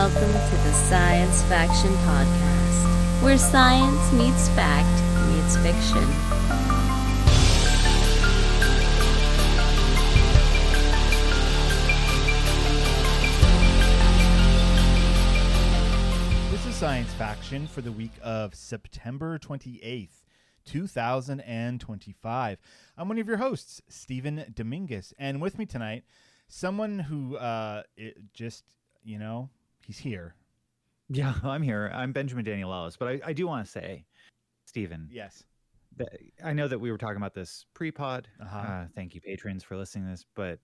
welcome to the Science Faction Podcast, where science meets fact meets fiction. This is Science Faction for the week of September 28th, 2025. I'm one of your hosts, Stephen Dominguez, and with me tonight, someone who he's here. Yeah, I'm here. I'm Benjamin Daniel Ellis, but I do want to say, Stephen. Yes. I know that we were talking about this pre-pod. Uh-huh. Thank you, patrons, for listening to this. But,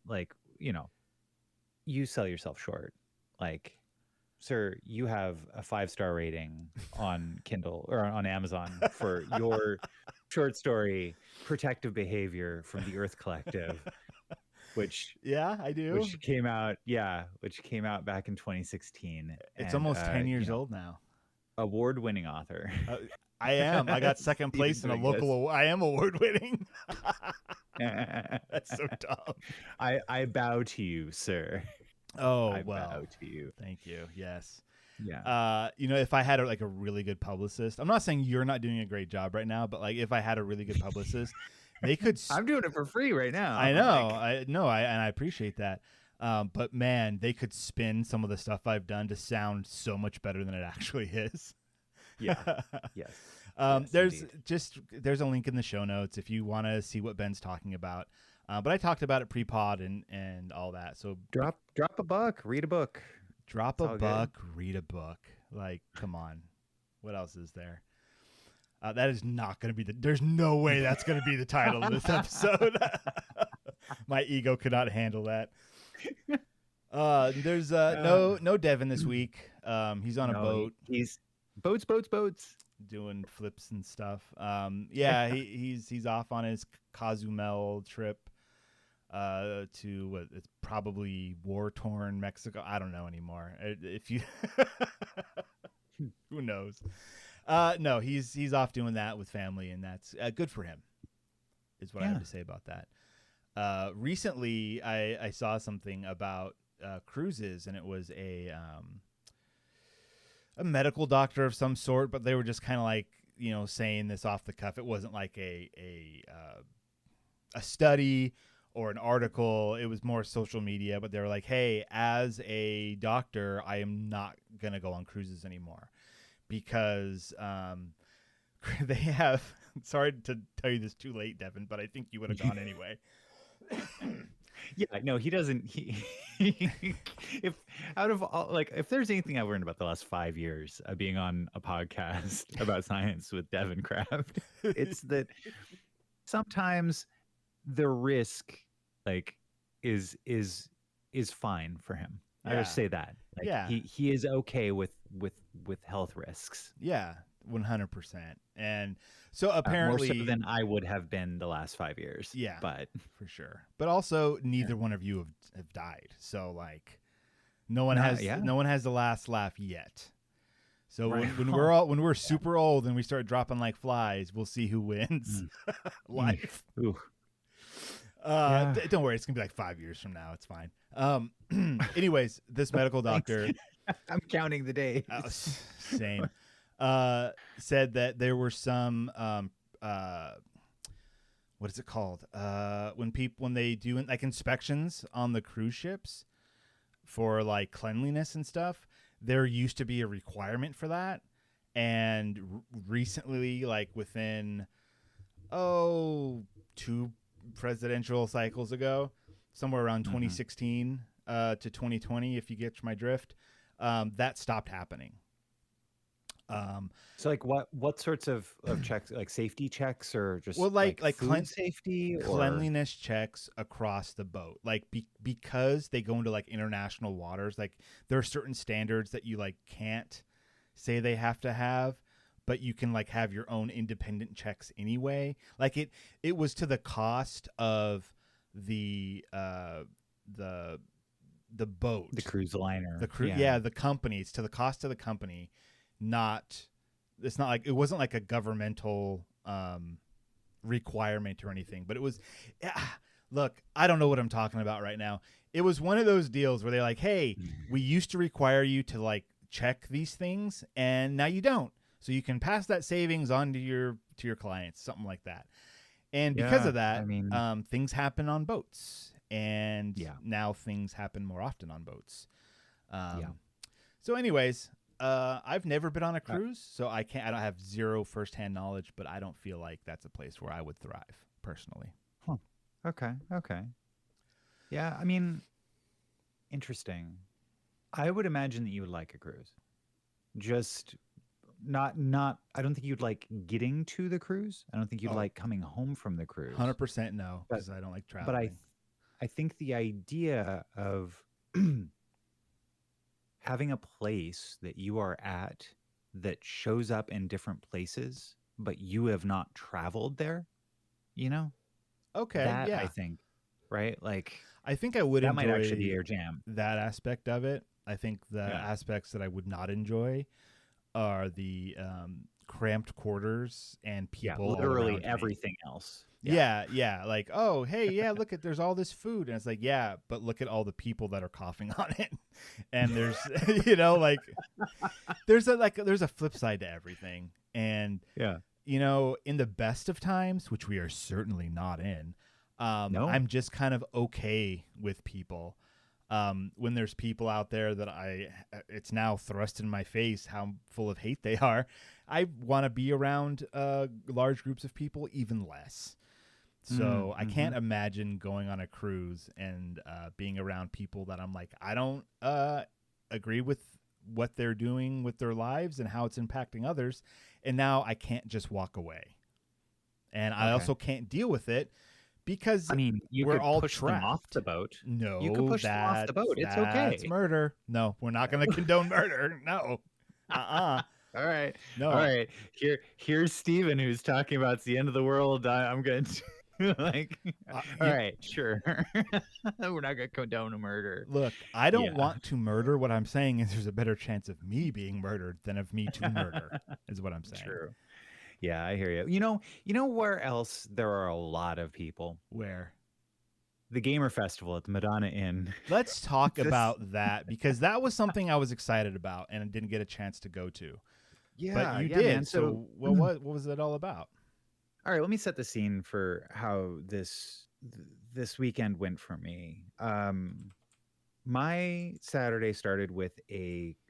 you sell yourself short. Sir, you have a 5-star rating on Kindle or on Amazon for your short story, Protective Behavior from the Earth Collective. Which I do. Which came out back in 2016. It's almost 10 years old now. Award-winning author. I am. I got second place in a local. I am award-winning. That's so dumb. I bow to you, sir. Oh, I well. bow to you. Thank you. Yes. Yeah. If I had a really good publicist, I'm not saying you're not doing a great job right now, but if I had a really good publicist. They could. I'm doing it for free right now. I know. I appreciate that. But man, they could spin some of the stuff I've done to sound so much better than it actually is. Yeah. Yes. There's a link in the show notes if you want to see what Ben's talking about. But I talked about it pre-pod and all that. So drop a buck, read a book. Drop a buck, read a book. Come on. What else is there? That is not going to be there's no way that's going to be the title of this episode. My ego could not handle that. There's no Devon this week. He's on a boat. He's boats. Doing flips and stuff. He's off on his Cozumel trip to what it's probably war-torn Mexico. I don't know anymore. If you who knows. No, he's off doing that with family, and that's good for him, is what I have to say about that. Recently, I saw something about cruises, and it was a medical doctor of some sort, but they were just kind of saying this off the cuff. It wasn't like a study or an article. It was more social media, but they were like, hey, as a doctor, I am not going to go on cruises anymore. Because they have, sorry to tell you this too late, Devin, but I think you would have gone anyway. Yeah, no, he doesn't. If there's anything I've learned about the last 5 years of being on a podcast about science with Devin Kraft, it's that sometimes the risk is fine for him. I would say that. He is okay with health risks. Yeah, 100%. And so apparently more so than I would have been the last 5 years. Yeah, but for sure. But also neither one of you have died. So no one has the last laugh yet. So when we're super old and we start dropping like flies, we'll see who wins life. Ooh. Don't worry, it's gonna be 5 years from now. It's fine. Anyways, this medical doctor, I'm counting the days. Same. Said that there were some what is it called? When they do inspections on the cruise ships for cleanliness and stuff, there used to be a requirement for that, and recently, within 2 presidential cycles ago, somewhere around 2016 to 2020, if you get my drift, that stopped happening. So what sorts of checks, safety checks, or just food safety, cleanliness checks across the boat, because they go into international waters, there are certain standards that you can't say they have to have, but you can have your own independent checks anyway. It was to the cost of the boat, the cruise liner, the company. It's to the cost of the company. It wasn't a governmental requirement or anything, but it was Look, I don't know what I'm talking about right now. It was one of those deals where they're like, hey, we used to require you to like check these things, and now you don't. So you can pass that savings on to your clients, something like that. And because Yeah, of that, I mean, things happen on boats, and yeah, now things happen more often on boats. yeah. So, anyways, I've never been on a Uh, cruise, so I can't. I don't have zero firsthand knowledge, but I don't feel like that's a place where I would thrive personally. huh. Okay, okay. Yeah, I mean, interesting. I would imagine that you would like a cruise. Just not I don't think you'd like getting to the cruise. I don't think you'd Oh, like coming home from the cruise. 100% no, But because I don't like but traveling. I think the idea of having a place that you are at that shows up in different places, but you have not traveled there, you know, Okay, that I yeah. think, right? Like I think I would that might actually be enjoy your jam. that aspect of it. I think the Yeah. aspects that I would not enjoy are the cramped quarters and Yeah. people all Literally around me. everything else. Yeah. Like, oh, hey, yeah, look at there's all this food, and it's like, yeah, but look at all the people that are coughing on it, and there's, like there's a flip side to everything, and Yeah. in the best of times, which we are certainly not in, No. I'm just kind of okay with people. When there's people out there that it's now thrust in my face how full of hate they are. I want to be around large groups of people even less. So I can't imagine going on a cruise and being around people that I'm like, I don't agree with what they're doing with their lives and how it's impacting others. And now I can't just walk away. And I Okay. also can't deal with it because I mean, you we're could all push them off trapped. the boat. No, You could push them off the boat. It's that's okay. murder. No, we're not going to condone murder. No. All right. No. All right. Here's Steven who's talking about it's the end of the world. I'm going to like all right, sure. We're not going to condone a murder. Look, I don't Yeah. want to murder. What I'm saying is there's a better chance of me being murdered than of me to murder, is what I'm saying. True. Yeah, I hear you. You know where else there are a lot of people? Where? The Gamer Festival at the Madonna Inn. Let's talk This- about that, because that was something I was excited about and I didn't get a chance to go to. Yeah, But you yeah, did. man. So what was it all about? All right, let me set the scene for how this weekend went for me. My Saturday started with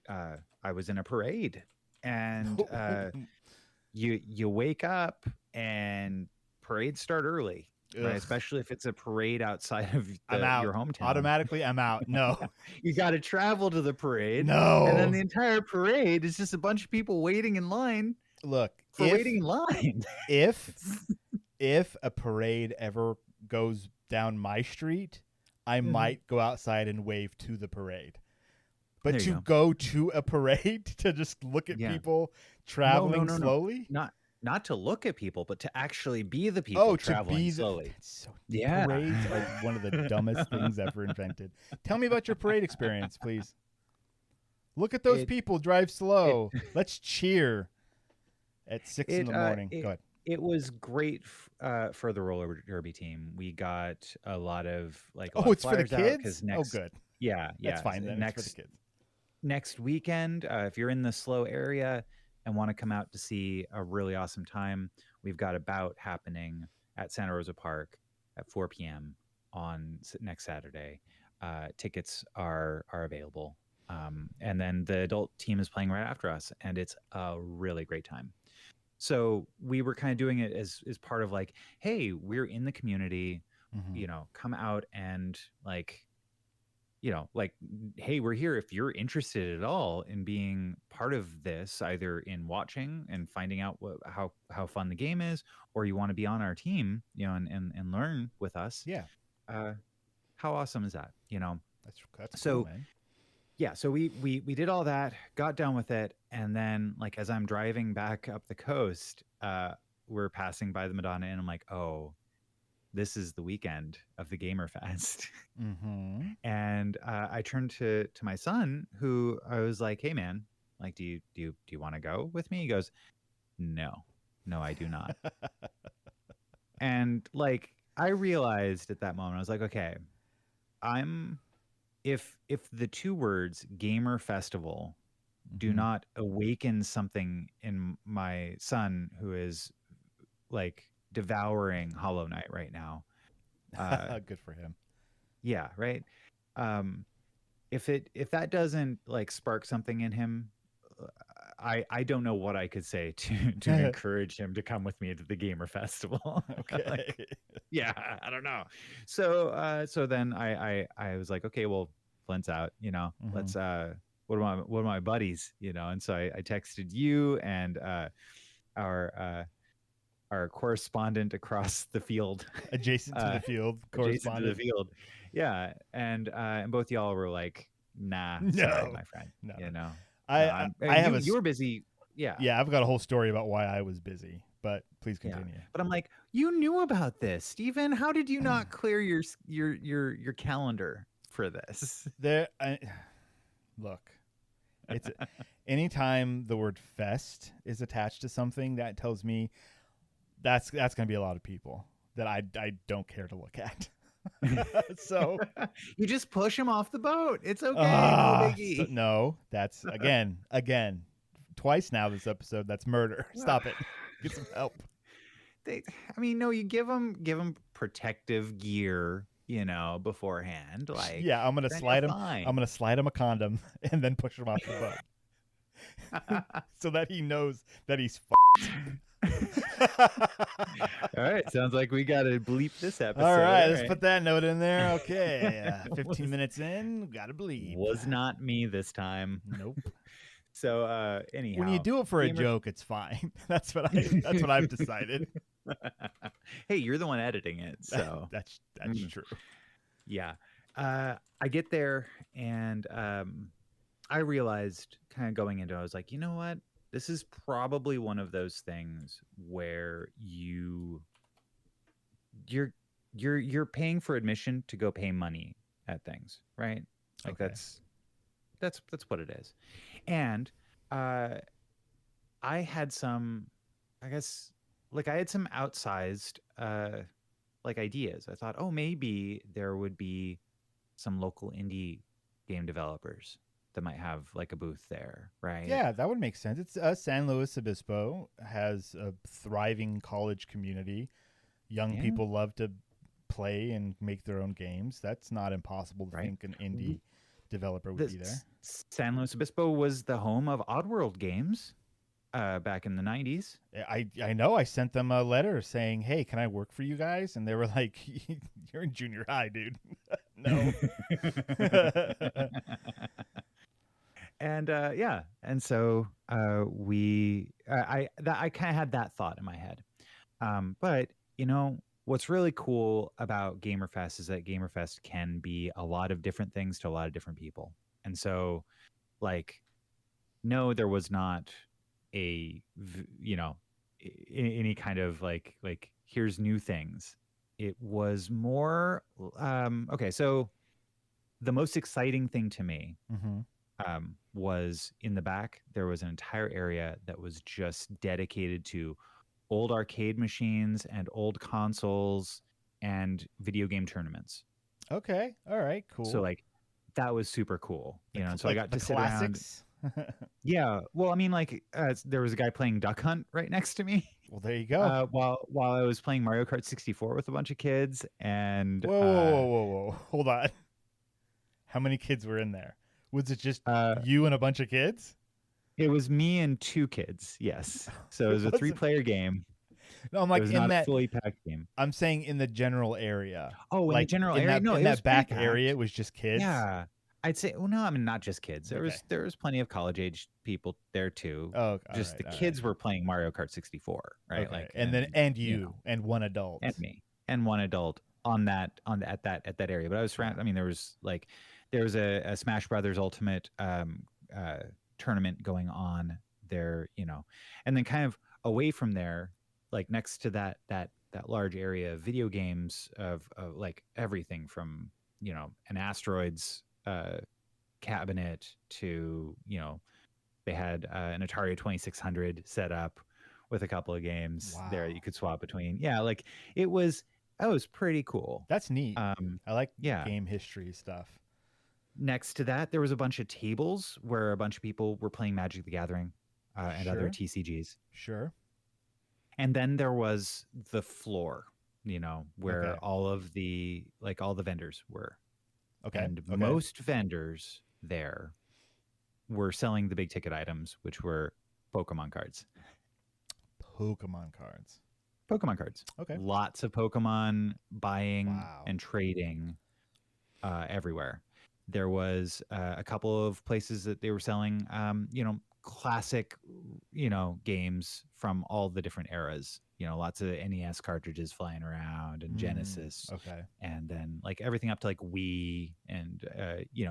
I was in a parade, and you wake up and parades start early, right? Ugh. Especially if it's a parade outside of I'm out. your hometown. Automatically, I'm out. No. You got to travel to the parade. No. And then the entire parade is just a bunch of people waiting in line Look, for waiting in line. if a parade ever goes down my street, I might go outside and wave to the parade. But There you to go to a parade to just look at Yeah. people traveling No. slowly? Not to look at people, but to actually be the people traveling to be slowly. Yeah. Parades are one of the dumbest things ever invented. Tell me about your parade experience, please. Look at those people drive slow. Let's cheer at 6 in the morning. Go ahead. It was great for the roller derby team. We got a lot of it's for the flyers out, kids? 'cause next, good. Yeah. That's fine then. Next, It's for the kids. next weekend, if you're in the SLO area and want to come out to see a really awesome time, we've got a bout happening at Santa Rosa Park at 4 p.m. on next Saturday. Tickets are available. And then the adult team is playing right after us, and it's a really great time. So we were kind of doing it as part of like, hey, we're in the community, come out and hey, we're here. If you're interested at all in being part of this, either in watching and finding out how fun the game is, or you want to be on our team, and learn with us. Yeah. How awesome is that? That's so cool, man. Yeah, so we did all that, got done with it, and then as I'm driving back up the coast, we're passing by the Madonna Inn. I'm like, oh, this is the weekend of the Gamer Fest. And I turned to my son, who I was like, hey man, do you want to go with me? He goes, no, I do not. And I realized at that moment, I was like, okay, if the two words gamer festival do Mhm. not awaken something in my son who is like devouring Hollow Knight right now. Good for him. Yeah, right. Um, if that doesn't like spark something in him, I don't know what I could say to encourage him to come with me to the gamer festival. Okay. Like, yeah, I don't know. So then I was like, okay, well, Flint's out, let's what are my buddies, and so I texted you and our our correspondent across the field, Adjacent to the field, adjacent to the correspondent. field. Yeah, and both y'all were like, nah, sorry, No, my friend. no. No, I have you were busy. Yeah. Yeah, I've got a whole story about why I was busy, but please Yeah. continue. But I'm like, you knew about this, Stephen. How did you not clear your calendar for this? Look, it's anytime the word fest is attached to something, that tells me that's going to be a lot of people that I don't care to look at. So you just push him off the boat. It's okay, no biggie. No, that's again twice now this episode. That's murder. Stop it. Get some help. No, you give them protective gear, beforehand. Like, yeah, I'm gonna slide him. I'm gonna slide him a condom and then push him off the boat, so that he knows that he's All right, sounds like we gotta bleep this episode. All right, let's put that note in there. Okay, 15 minutes in, gotta bleep. Was not me this time. Nope. So anyhow, when you do it for a joke, it's fine. That's what I've decided. Hey, you're the one editing it, so that's true. Yeah, I get there and I realized kind of going into it, I was like, you know what? This is probably one of those things where you're paying for admission to go pay money at things, right? Like okay. That's what it is. And I had some, I guess, like I had some outsized like ideas. I thought, oh, maybe there would be some local indie game developers that might have like a booth there, right? Yeah, that would make sense. It's San Luis Obispo has a thriving college community. Young people love to play and make their own games. That's not impossible to think an indie developer would be there. San Luis Obispo was the home of Oddworld Games back in the 90s. I know. I sent them a letter saying, hey, can I work for you guys? And they were like, you're in junior high, dude. No. And and so I kind of had that thought in my head. But what's really cool about GamerFest is that GamerFest can be a lot of different things to a lot of different people. And so, like, no, there was not any kind of like here's new things. It was more okay. So the most exciting thing to me was in the back. There was an entire area that was just dedicated to old arcade machines and old consoles and video game tournaments. Okay. All right. Cool. So like that was super cool, and so I got to sit classics. around. Yeah. Well, I mean, like there was a guy playing Duck Hunt right next to me. Well, there you go. While I was playing Mario Kart 64 with a bunch of kids, and whoa, hold on. How many kids were in there? Was it just you and a bunch of kids? It was me and two kids. Yes. So it was a 3-player game. No, I'm like, it was in not that a fully packed game. I'm saying in the general area. Oh, like, in the general area. No, in that back area, it was just kids. Yeah, I'd say. Well, no, I mean not just kids. There was plenty of college age people there too. Oh, just the kids were playing Mario Kart 64, right? Okay. Like, and you and one adult and me and one adult at that area. But I was surrounded. I mean, there was a Smash Brothers Ultimate tournament going on there, and then kind of away from there, like next to that large area of video games of like everything from an asteroids cabinet to they had an Atari 2600 set up with a couple of games there that you could swap between. Yeah, like it was That was pretty cool. That's neat. I like Yeah. game history stuff. Next to that, there was a bunch of tables where a bunch of people were playing Magic the Gathering and other Sure. TCGs. Sure. And then there was the floor, where Okay. all the vendors were. Okay. And okay. most vendors there were selling the big ticket items, which were Pokemon cards. Pokemon cards. Pokemon cards. Okay. Lots of Pokemon buying Wow. and trading everywhere. There was a couple of places that they were selling, classic, games from all the different eras. Lots of NES cartridges flying around and Genesis. Okay. And then like everything up to like Wii and,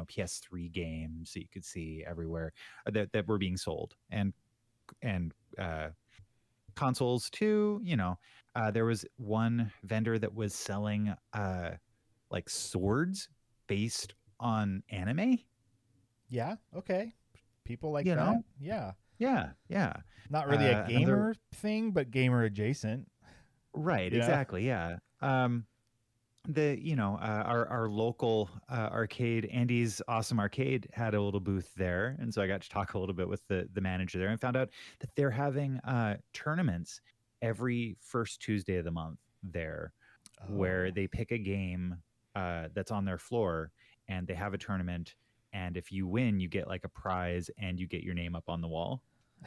PS3 games that you could see everywhere that were being sold and consoles too. There was one vendor that was selling like swords based on anime. Yeah. Okay. People like You that. know? Yeah. Yeah. Not really a gamer another- thing, but gamer adjacent. Right. Yeah. Exactly. Yeah. Our local arcade, Andy's Awesome Arcade, had a little booth there, and so I got to talk a little bit with the manager there, and found out that they're having tournaments every first Tuesday of the month there, where they pick a game that's on their floor, and they have a tournament, and if you win, you get like a prize, and you get your name up on the wall.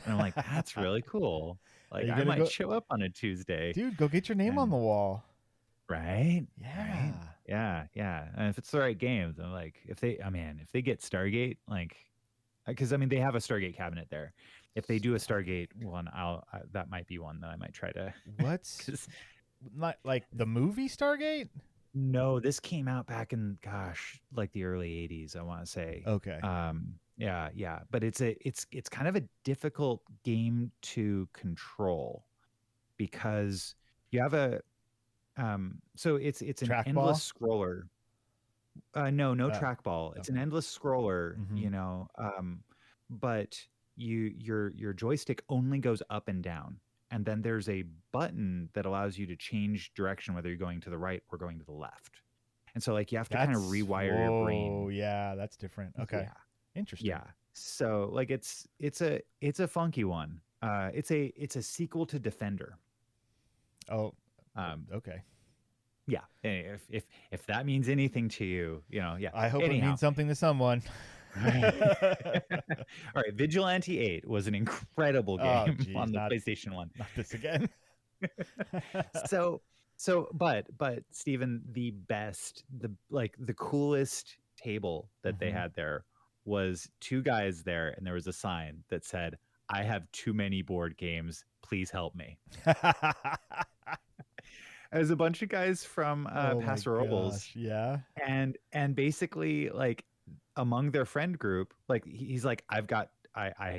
And I'm like, that's really cool. Like, you I gonna might go- show up on a Tuesday. Dude, go get your name on And- the wall. Right? Yeah. Right? Yeah. And if it's the right games, I'm like, if they get Stargate, like, because they have a Stargate cabinet there. If they do a Stargate one, that might be one that I might try to. What's not like the movie Stargate? No, this came out back in like the early '80s, I want to say. Okay. Yeah. But it's kind of a difficult game to control because you have a so it's an Trackball? endless scroller. No Oh, trackball. It's an okay. endless scroller, Mhm. but your joystick only goes up and down. And then there's a button that allows you to change direction, whether you're going to the right or going to the left. And so like you have to kind of rewire your brain. Oh, yeah, that's different. Okay. Yeah. Interesting. Yeah. So like it's a funky one. It's a sequel to Defender. Oh, okay. Yeah. If that means anything to you, yeah. I hope it Anyhow. means something to someone. All right, Vigilante 8 was an incredible game geez, on the PlayStation 1. Not this again. But Stephen, the coolest table that they had there was two guys there, and there was a sign that said, "I have too many board games. Please help me." It was a bunch of guys from Oh my Paso Robles, gosh, yeah. and basically like among their friend group, like he's like, I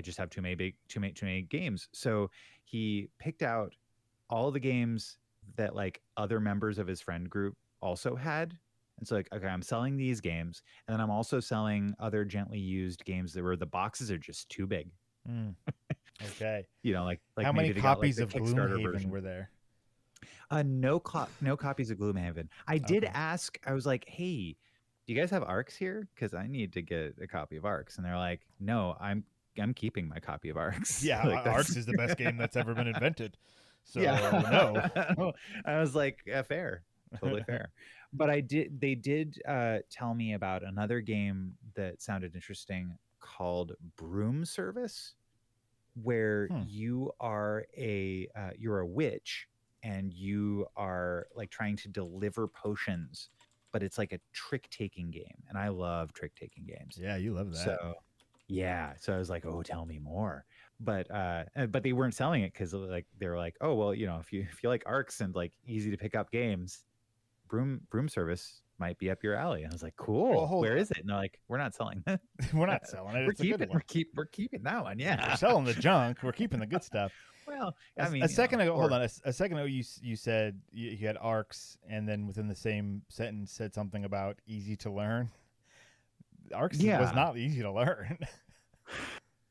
just have too many games. So he picked out all the games that like other members of his friend group also had. And so like, okay, I'm selling these games, and then I'm also selling other gently used games that were the boxes are just too big. Okay. Like how many maybe they got, like, copies the of Kickstarter Gloomhaven version. were there? No copies of Gloomhaven. I did Okay. ask. I was like, "Hey, do you guys have ARCs here? Because I need to get a copy of ARCs." And they're like, "No, I'm keeping my copy of ARCs." Yeah, Like, that's- Arcs is the best game that's ever been invented. So yeah, no. I was like, fair, totally fair. But they did tell me about another game that sounded interesting called Broom Service, where you are you're a witch, and you are like trying to deliver potions, but it's like a trick-taking game, and I love trick-taking games. Yeah, you love that. So yeah, so I was like, oh, tell me more. But they weren't selling it because like they were like, oh well, if you like ARCs and like easy to pick up games, Broom Service might be up your alley. And I was like, cool. Well, Where is it? And they're like, we're not selling it. We're not selling it. It's a good one. We're keeping that one. Yeah, We're selling the junk. We're keeping the good stuff. Well, A second ago, hold on. A second ago, you said you had ARCs, and then within the same sentence said something about easy to learn. ARCs was not easy to learn.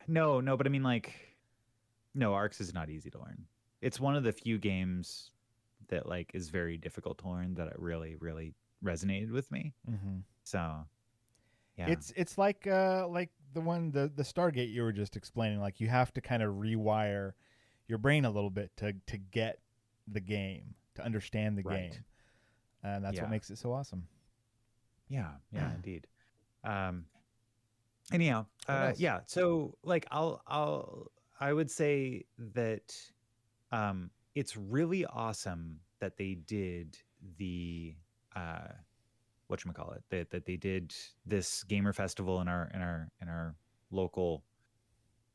No, but I mean, like, no, ARCs is not easy to learn. It's one of the few games that like is very difficult to learn that it really, really resonated with me. Mm-hmm. So yeah. It's like the Stargate you were just explaining. Like you have to kind of rewire your brain a little bit to get the game, to understand the Right. game, and that's what Yeah. makes it so awesome. Yeah, indeed. Anyhow, What else? yeah. So like I would say that it's really awesome that they did the whatchamacallit, that they did this gamer festival in our local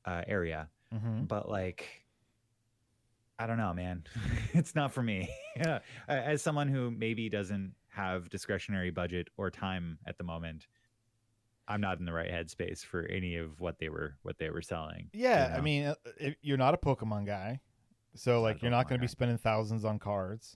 area. Mm-hmm. But like, I don't know, man. It's not for me. Yeah. As someone who maybe doesn't have discretionary budget or time at the moment, I'm not in the right headspace for any of what they were selling. Yeah, you know? I mean, you're not a Pokemon guy, so like you're not going to be spending thousands on cards.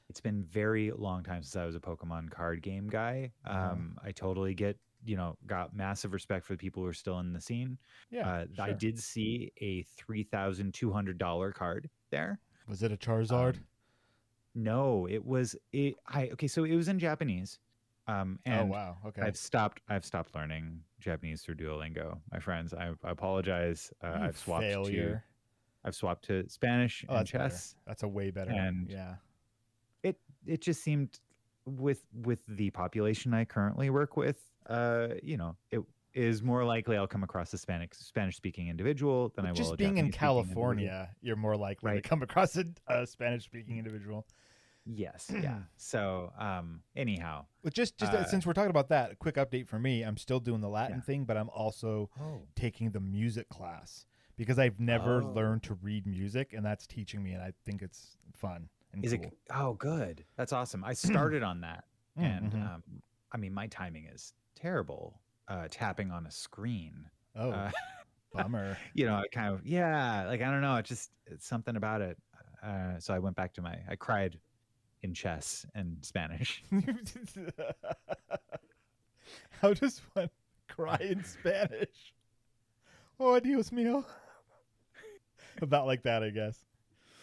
It's been very long time since I was a Pokemon card game guy. I totally got massive respect for the people who are still in the scene. Yeah, I sure. did see a $3,200 card there. Was it a Charizard? No, it was so it was in Japanese. And oh wow, okay. I've stopped learning Japanese through Duolingo, my friends. I apologize. I've swapped to Spanish and chess. Better. That's a way better. And yeah. It just seemed with the population I currently work with, it is more likely I'll come across a Spanish speaking individual than I will just a being in Japanese-speaking California, individual. you're more likely to come across a Spanish speaking individual. Yes, yeah. So, anyhow, but just since we're talking about that, a quick update for me. I'm still doing the Latin thing, but I'm also taking the music class because I've never learned to read music, and that's teaching me, and I think it's fun. Is cool. Oh, good. That's awesome. I started on that, and I mean, my timing is terrible. Tapping on a screen. Oh, bummer. I kind of I don't know. It's something about it. So I went back to I cried in chess and Spanish. How does one cry in Spanish? Oh, Dios mío. About like that, I guess.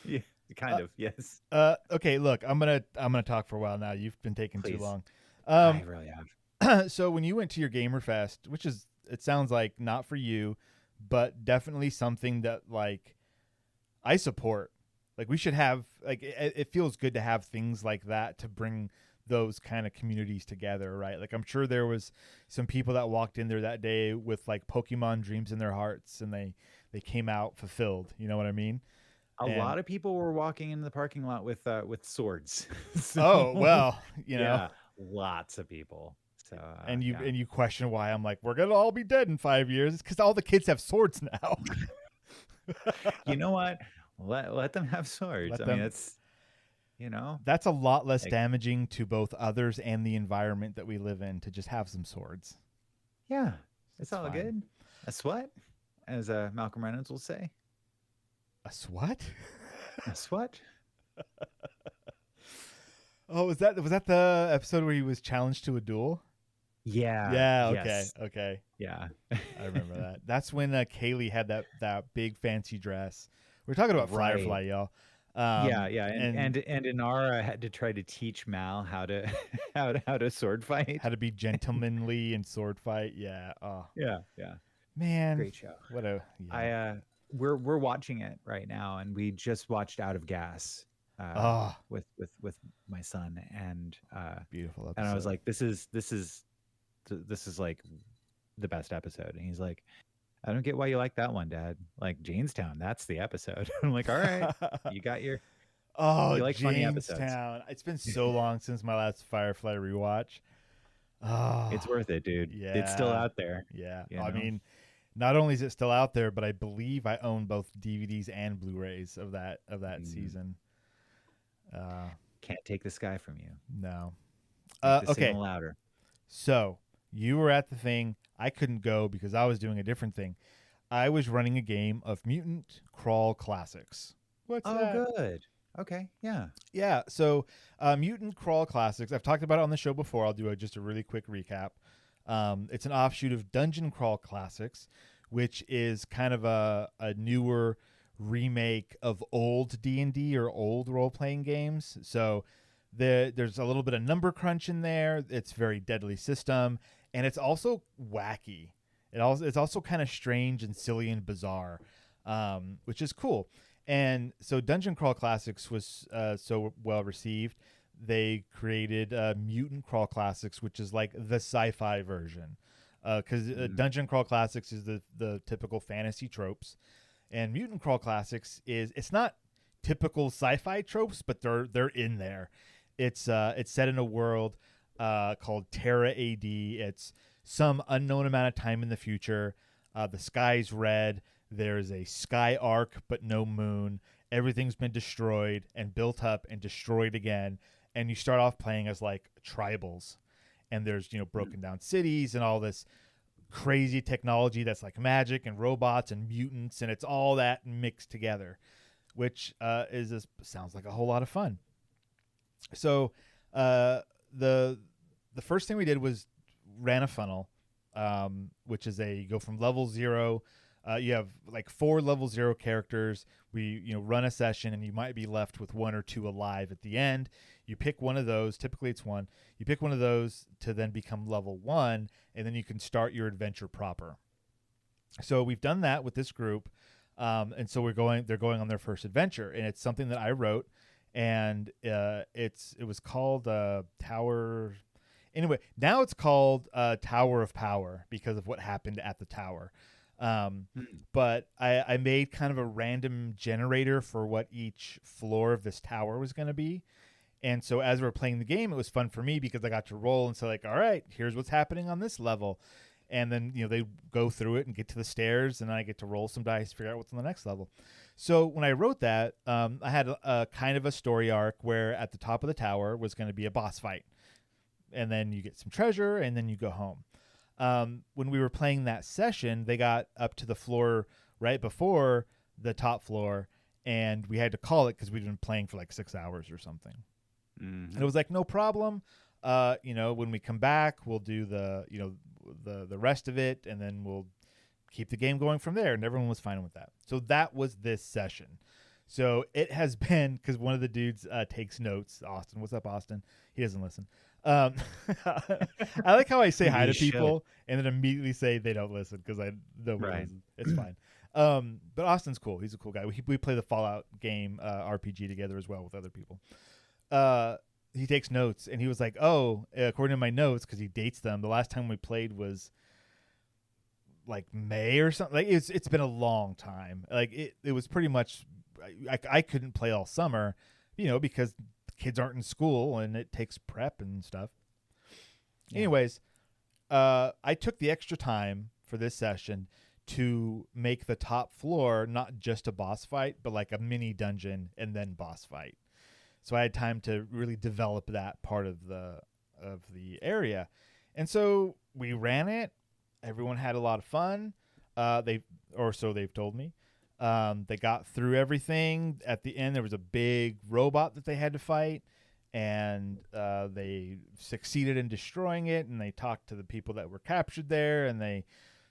Yeah, kind of. Yes. Okay, look, I'm gonna talk for a while now. You've been taking too long. I really have. So when you went to your Gamer Fest, which is, it sounds like not for you, but definitely something that like I support. Like we should have, like it feels good to have things like that to bring those kind of communities together, right? Like I'm sure there was some people that walked in there that day with like Pokemon dreams in their hearts, and they came out fulfilled. You know what I mean? A lot of people were walking in the parking lot with swords. So, oh well, yeah, lots of people. So and you question why I'm like, we're gonna all be dead in 5 years. It's because all the kids have swords now. You know what? Let them have swords. I mean, it's that's a lot less damaging to both others and the environment that we live in to just have some swords. Yeah, it's all fine. Good. A sweat, as Malcolm Reynolds will say. A swat? A swat? Oh, was that the episode where he was challenged to a duel? Yeah. Yeah. Okay. Yes. Okay. Yeah. I remember that. That's when Kaylee had that big fancy dress. We're talking about Firefly, y'all. Yeah. And Inara had to try to teach Mal how to sword fight, how to be gentlemanly in sword fight. Yeah. Oh. Yeah. Man, great show. What a. Yeah. We're watching it right now, and we just watched Out of Gas. With my son, and beautiful episode. And I was like, this is like the best episode. And he's like, I don't get why you like that one, Dad. Like Janestown, that's the episode. I'm like, all right, you got your you like funny episodes. Janestown. It's been so long since my last Firefly rewatch. Oh, it's worth it, dude. Yeah, it's still out there. Yeah, I mean, not only is it still out there, but I believe I own both DVDs and Blu-rays of that season. Can't take the sky from you. No. Okay. Louder. So you were at the thing. I couldn't go because I was doing a different thing. I was running a game of Mutant Crawl Classics. What's that? Oh, good. Okay. Yeah. Yeah. So Mutant Crawl Classics, I've talked about it on the show before. I'll do just a really quick recap. It's an offshoot of Dungeon Crawl Classics, which is kind of a newer remake of old D&D or old role-playing games. So there's a little bit of number crunch in there. It's very deadly system, and it's also wacky. It's also kind of strange and silly and bizarre, which is cool. And so Dungeon Crawl Classics was so well received, they created Mutant Crawl Classics, which is like the sci-fi version. Because Dungeon Crawl Classics is the typical fantasy tropes, and Mutant Crawl Classics it's not typical sci-fi tropes, but they're in there. It's set in a world called Terra AD. It's some unknown amount of time in the future. The sky's red. There's a sky arc, but no moon. Everything's been destroyed and built up and destroyed again. And you start off playing as like tribals. And there's, broken down cities and all this crazy technology that's like magic and robots and mutants. And it's all that mixed together, which sounds like a whole lot of fun. So the first thing we did was ran a funnel, which is you go from level 0. You have like 4 level 0 characters. We run a session, and you might be left with 1 or 2 alive at the end. You pick one of those. Typically, it's 1. You pick one of those to then become level 1, and then you can start your adventure proper. So we've done that with this group, and so they're going on their first adventure, and it's something that I wrote, and it was called Tower. Anyway, now it's called Tower of Power because of what happened at the tower. But I made kind of a random generator for what each floor of this tower was going to be. And so as we were playing the game, it was fun for me because I got to roll and say like, all right, here's what's happening on this level. And then, they go through it and get to the stairs, and I get to roll some dice to figure out what's on the next level. So when I wrote that, I had a kind of a story arc where at the top of the tower was going to be a boss fight. And then you get some treasure, and then you go home. When we were playing that session, they got up to the floor right before the top floor, and we had to call it because we'd been playing for like 6 hours or something. Mm-hmm. And it was like, no problem. When we come back, we'll do the rest of it, and then we'll keep the game going from there. And everyone was fine with that. So that was this session. So it has been, because one of the dudes takes notes. Austin, what's up, Austin? He doesn't listen. I like how I say hi to people and then immediately say they don't listen because nobody listens. It's fine. But Austin's cool. He's a cool guy. We play the Fallout game RPG together as well with other people. He takes notes, and he was like, "Oh, according to my notes, because he dates them, the last time we played was like May or something. Like it's been a long time. Like it was pretty much. I couldn't play all summer, because kids aren't in school and it takes prep and stuff. Yeah. Anyways, I took the extra time for this session to make the top floor not just a boss fight, but like a mini dungeon and then boss fight. So I had time to really develop that part of the area. And so we ran it. Everyone had a lot of fun. They've told me. They got through everything. At the end, there was a big robot that they had to fight, and they succeeded in destroying it, and they talked to the people that were captured there, and they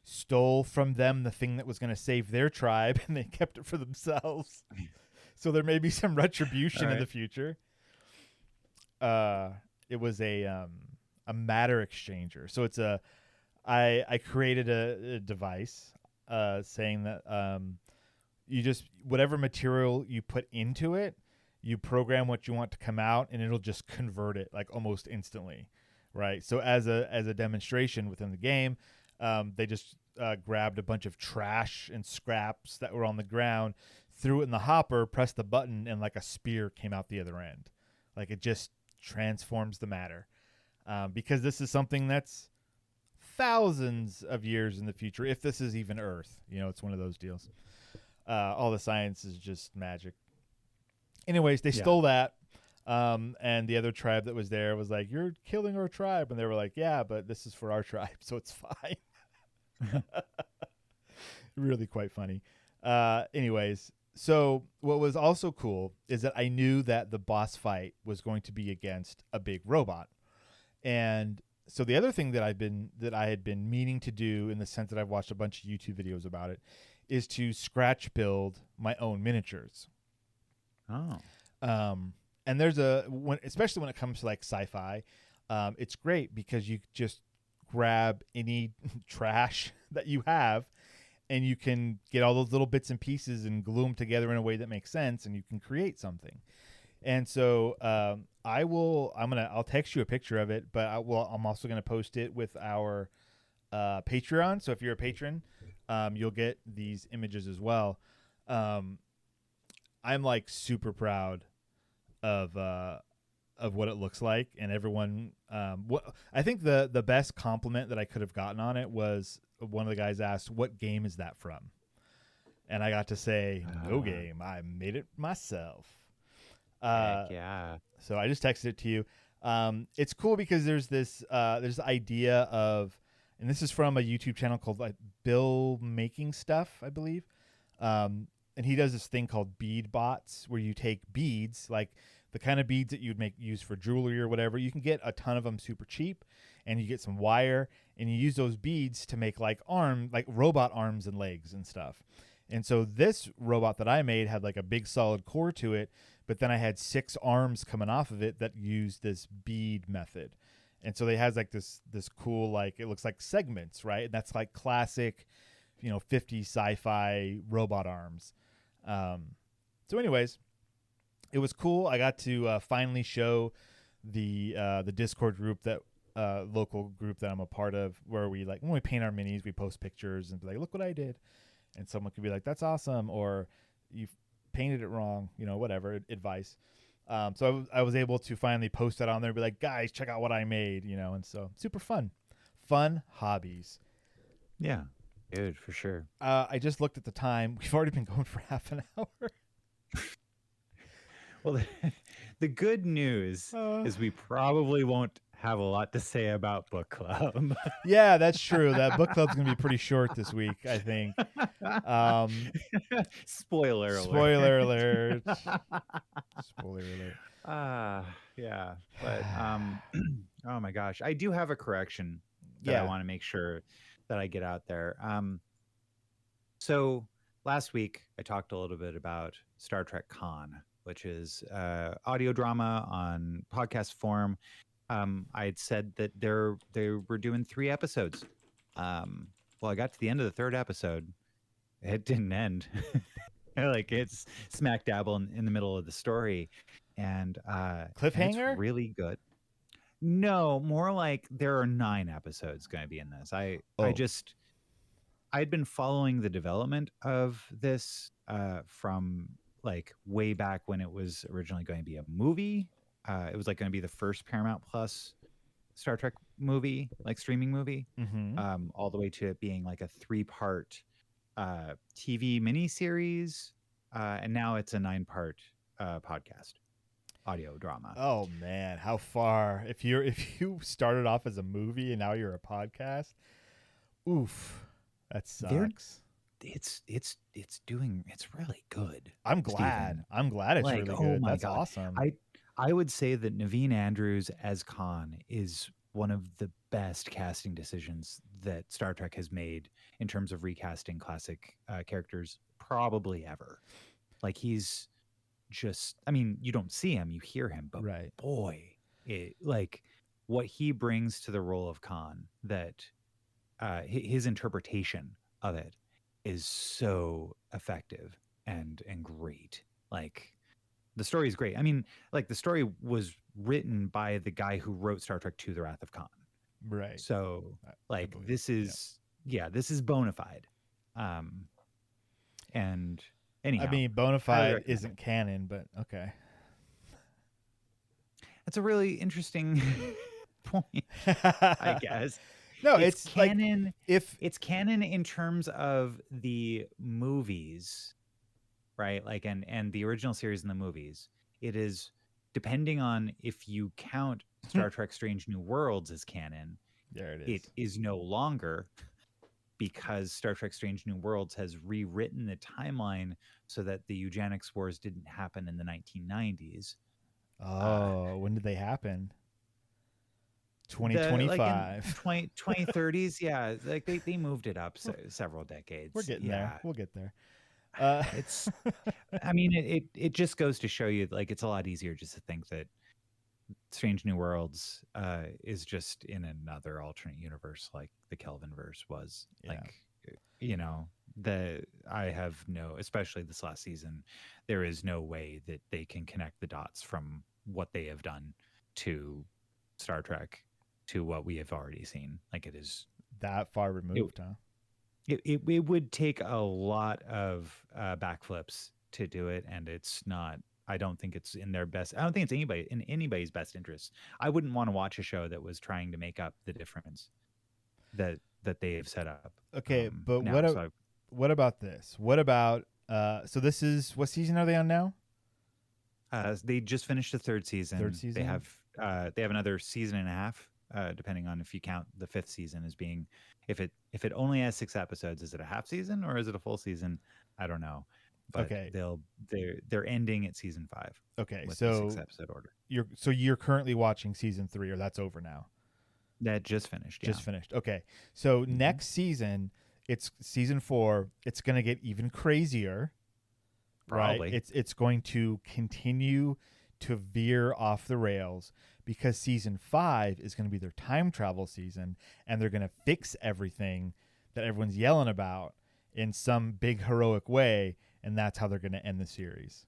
stole from them the thing that was going to save their tribe, and they kept it for themselves. So there may be some retribution in the future. It was a matter exchanger. So it's I created a device saying that you just, whatever material you put into it, you program what you want to come out, and it'll just convert it like almost instantly, right? So as a demonstration within the game, they just grabbed a bunch of trash and scraps that were on the ground, threw it in the hopper, pressed the button, and like a spear came out the other end. Like it just transforms the matter, because this is something that's thousands of years in the future, if this is even Earth. It's one of those deals. All the science is just magic. Anyways, they stole that. And the other tribe that was there was like, "You're killing our tribe." And they were like, "Yeah, but this is for our tribe, so it's fine." Really quite funny. Anyways, so what was also cool is that I knew that the boss fight was going to be against a big robot. And So the other thing that I had been meaning to do, in the sense that I've watched a bunch of YouTube videos about it, is to scratch build my own miniatures. Oh. And especially when it comes to like sci-fi, it's great because you just grab any trash that you have, and you can get all those little bits and pieces and glue them together in a way that makes sense, and you can create something. And so I'll text you a picture of it, but I'm also going to post it with our Patreon. So if you're a patron, you'll get these images as well. I'm like super proud of what it looks like, and everyone. I think the best compliment that I could have gotten on it was one of the guys asked, "What game is that from?" And I got to say, "No game. I made it myself." Heck yeah. So I just texted it to you. It's cool because there's this idea of, and this is from a YouTube channel called like Bill Making Stuff, I believe. And he does this thing called bead bots, where you take beads, like the kind of beads that you'd use for jewelry or whatever. You can get a ton of them super cheap, and you get some wire, and you use those beads to make like robot arms and legs and stuff. And so this robot that I made had like a big solid core to it, but then I had 6 arms coming off of it that used this bead method. And so they has like this cool, like, it looks like segments, right? And that's like classic, 50 sci-fi robot arms. So anyways, it was cool. I got to finally show the Discord group, that local group that I'm a part of, where we, like, when we paint our minis, we post pictures and be like, look what I did. And someone could be like, that's awesome. Or you've painted it wrong, whatever, advice. So I was able to finally post that on there and be like, guys, check out what I made, and so super fun hobbies. Yeah, dude, for sure. I just looked at the time. We've already been going for half an hour. Well, the good news is we probably won't have a lot to say about book club. Yeah, that's true. That book club's gonna be pretty short this week, I think. Spoiler alert. Spoiler alert. Spoiler alert. Yeah. But oh my gosh, I do have a correction that I want to make sure that I get out there. So last week I talked a little bit about Star Trek Con, which is audio drama on podcast form. I had said that they were doing 3 episodes. Well, I got to the end of the 3rd episode. It didn't end. Like, it's smack dab in the middle of the story, and cliffhanger. And it's really good. No, more like there are 9 episodes going to be in this. I'd been following the development of this from like way back when it was originally going to be a movie. It was like going to be the first Paramount Plus Star Trek movie, like streaming movie, all the way to it being like a 3-part TV miniseries, and now it's a 9-part podcast audio drama. Oh man, how far? If you started off as a movie and now you're a podcast, oof, that sucks. It's really good. I'm glad. Steven. I'm glad it's really good. My That's God. awesome. I would say that Naveen Andrews as Khan is one of the best casting decisions that Star Trek has made in terms of recasting classic characters probably ever. Like, he's just, I mean, you don't see him, you hear him, but boy, like what he brings to the role of Khan, that his interpretation of it is so effective and great. Like, the story is great. I mean, like, the story was written by the guy who wrote Star Trek II: The Wrath of Khan. Right. So, like, this is bona fide. And anyhow, I mean, bona fide isn't canon, but okay. That's a really interesting point, I guess. No, it's canon. Like, it's canon in terms of the movies, right? Like, and the original series and the movies. It is, depending on if you count Star Trek Strange New Worlds as canon, there it is. It is no longer, because Star Trek Strange New Worlds has rewritten the timeline so that the eugenics wars didn't happen in the 1990s. Oh, when did they happen? 2025. 2030s. Yeah, like they moved it up several decades. We're getting yeah. there. We'll get there. It's, I mean, it just goes to show you, like, it's a lot easier just to think that Strange New Worlds is just in another alternate universe, like the Kelvinverse was. Yeah. Like, I have no, especially this last season, there is no way that they can connect the dots from what they have done to Star Trek to what we have already seen. Like, it is that far removed, huh? It would take a lot of backflips to do it, and it's not. I don't think it's in their best. I don't think it's in anybody's best interest. I wouldn't want to watch a show that was trying to make up the difference that they have set up. Okay, but now, what about this? What about so this is, what season are they on now? They just finished the third season. They have another season and a half, depending on if you count the fifth season as being, if it only has 6 episodes, is it a half season or is it a full season? I don't know. But okay, they're ending at season 5. Okay, with so the 6-episode order. You're currently watching season 3, or that's over now? That just finished. Yeah. Just finished. Okay, so next season, it's season 4. It's gonna get even crazier. Probably. Right? It's going to continue to veer off the rails, because season 5 is going to be their time travel season, and they're going to fix everything that everyone's yelling about in some big heroic way, and that's how they're going to end the series.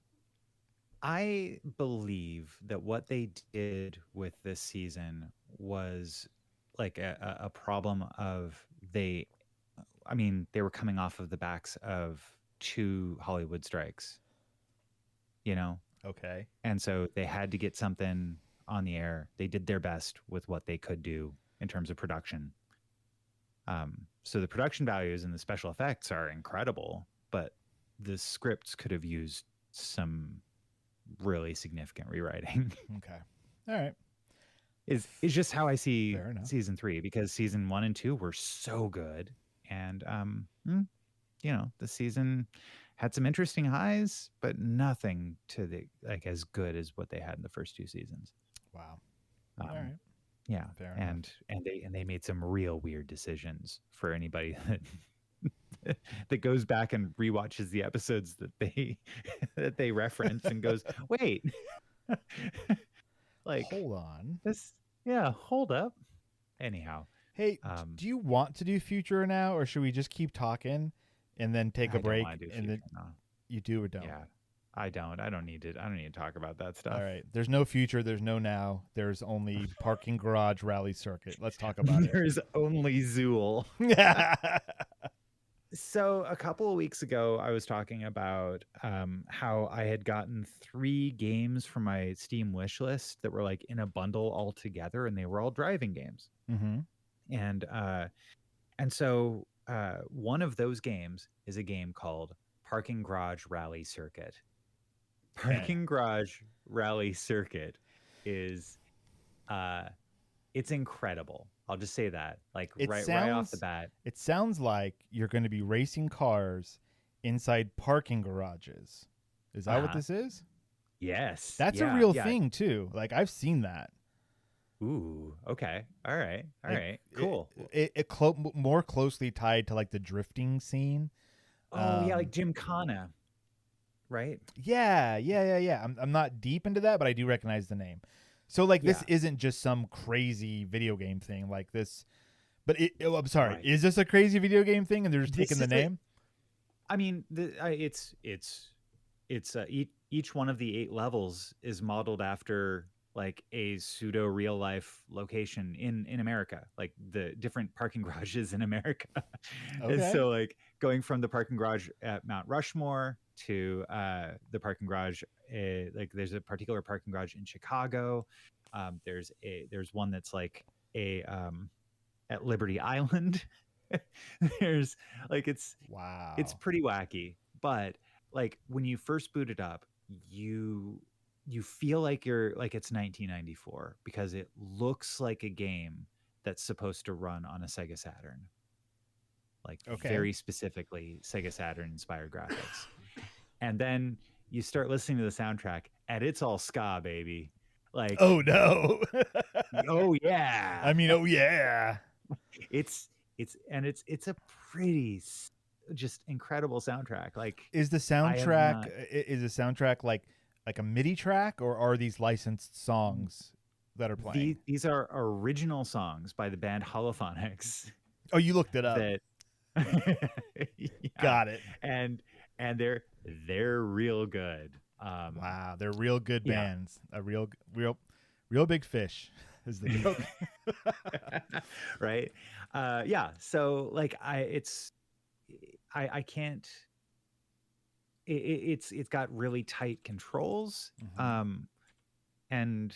I believe that what they did with this season was like a problem of they were coming off of the backs of 2 Hollywood strikes, Okay. And so they had to get something on the air. They did their best with what they could do in terms of production. So the production values and the special effects are incredible, but the scripts could have used some really significant rewriting. Okay. All right. Is just how I see season 3, because season 1 and 2 were so good, and the season had some interesting highs, but nothing to the as good as what they had in the first 2 seasons. Wow. All right. Yeah. Fair enough. And they made some real weird decisions for anybody that goes back and rewatches the episodes that they reference and goes, wait, like, hold on. Hold up. Anyhow. Hey, do you want to do future now, or should we just keep talking and then take a break? And then you do or don't? Yeah, I don't. I don't need to talk about that stuff. All right. There's no future. There's no now. There's only parking garage rally circuit. Let's talk about it. There's only Zool. So a couple of weeks ago, I was talking about how I had gotten 3 games from my Steam wish list that were like in a bundle all together, and they were all driving games. Mm-hmm. And so one of those games is a game called Parking Garage Rally Circuit. Parking Garage Rally Circuit is it's incredible. I'll just say that, like, right off the bat. It sounds like you're going to be racing cars inside parking garages. Is that what this is? Yes. That's a real thing too. Like, I've seen that. Ooh, okay. All right. Cool. It more closely tied to like the drifting scene. Oh, yeah, like Gymkhana. Right? Yeah. I'm not deep into that, but I do recognize the name. So like this isn't just some crazy video game thing like this, but I'm sorry, right. Is this a crazy video game thing and they're just taking the name? I mean, it's each one of the 8 levels is modeled after like a pseudo real life location in America, like the different parking garages in America. Okay. And so like going from the parking garage at Mount Rushmore to the parking garage, like there's a particular parking garage in Chicago. There's one that's like at Liberty Island. There's like it's pretty wacky, but like when you first boot it up, you feel like you're like it's 1994 because it looks like a game that's supposed to run on a Sega Saturn. Like very specifically Sega Saturn inspired graphics. And then you start listening to the soundtrack and it's all ska, baby. Like, Oh no. oh yeah. I mean, oh yeah. It's it's a pretty just incredible soundtrack. Like, Is the I have soundtrack not. is the soundtrack like a MIDI track, or are these licensed songs that are playing? These are original songs by the band Holophonics Oh, you looked it up. that yeah, Got it. and they're real good. Wow, they're real good Yeah. bands. A real big fish is the joke. Right? Yeah. So like I can't. It's got really tight controls. Mhm. And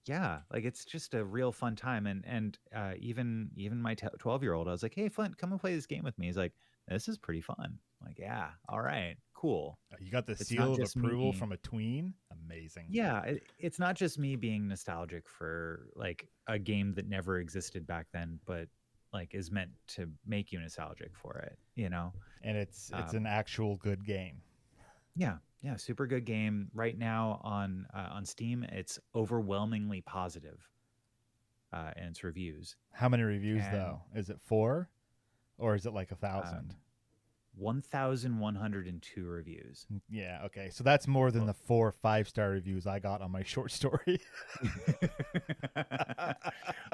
yeah, like it's just a real fun time. And even my 12-year-old, I was like, hey Flint, come and play this game with me. He's like, this is pretty fun. I'm like, yeah, all right, cool. You got the It's seal not of just approval me. from a tween. Amazing. Yeah, it's not just me being nostalgic for like a game that never existed back then, but like is meant to make you nostalgic for it, you know? And it's Um, an actual good game. Yeah, yeah, super good game. Right now on Steam, it's overwhelmingly positive in its reviews. How many reviews And though? Is it 4 or is it like 1,000? 1,102 reviews. Yeah, okay. So that's more than Well- the 4 5-star reviews I got on my short story.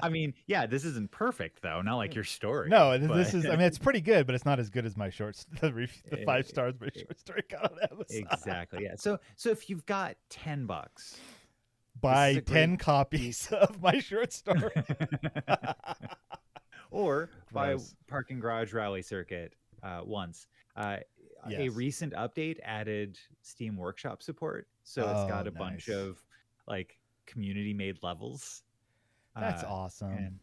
I mean, yeah, this isn't perfect though, not like your story. No, but- this is. I mean, it's pretty good, but it's not as good as my the 5 stars my Eh, short story got on Amazon. exactly. Yeah. So if you've got $10, Buy a 10 great copies of my short story. or buy Gross. Parking Garage Rally Circuit once. A Yes. recent update added Steam Workshop support, so it's Oh, got a bunch nice. of like community-made levels. That's Uh, awesome. and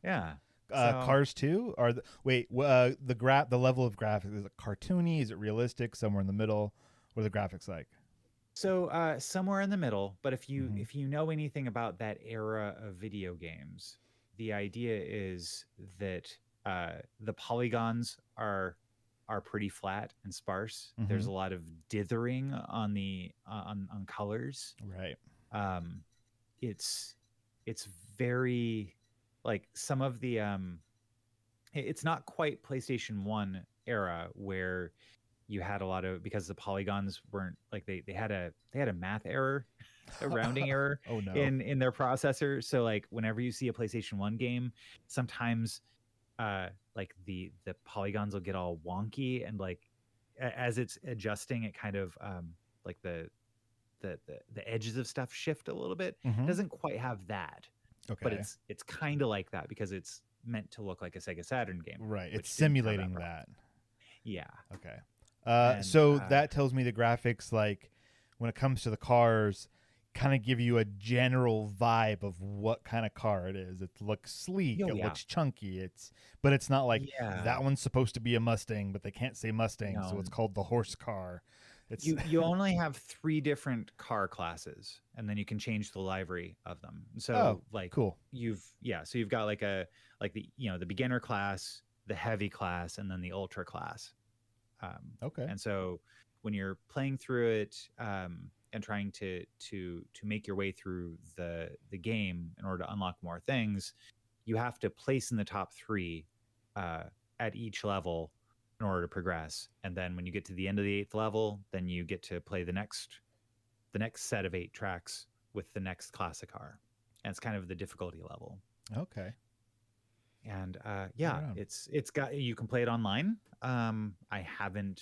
yeah. So- Cars 2 are the the level of graphics, is it cartoony? Is it realistic? Somewhere in the middle? What are the graphics like? So somewhere in the middle, but if you Mhm. if you know anything about that era of video games, the idea is that the polygons are pretty flat and sparse. There's Mhm. a lot of dithering on the on colors. Right. It's very like some of the it's not quite PlayStation 1 era where you had a lot of, because the polygons weren't like they had a math error, a rounding error Oh no. in their processor. So like whenever you see a PlayStation 1 game, sometimes like the polygons will get all wonky, and like as it's adjusting, it kind of like the edges of stuff shift a little bit. It Mhm. doesn't quite have that, Okay. but it's kind of like that because it's meant to look like a Sega Saturn game. Right. which It's didn't have simulating problem. that. Yeah. Okay. And, So that tells me the graphics, like when it comes to the cars, kind of give you a general vibe of what kind of car it is. It looks sleek. Oh, It yeah. looks chunky. But it's not like Yeah. that one's supposed to be a Mustang, but they can't say Mustang, so No. it's called the horse car. It's You only have 3 different car classes, and then you can change the livery of them. So Oh, like cool. so you've got like the the beginner class, the heavy class, and then the ultra class. Okay. And so when you're playing through it and trying to make your way through the game in order to unlock more things, you have to place in the top 3 at each level in order to progress. And then when you get to the end of the 8th level, then you get to play the next set of 8 tracks with the next classic car. And it's kind of the difficulty level. Okay. And Right on. it's got, you can play it online. I haven't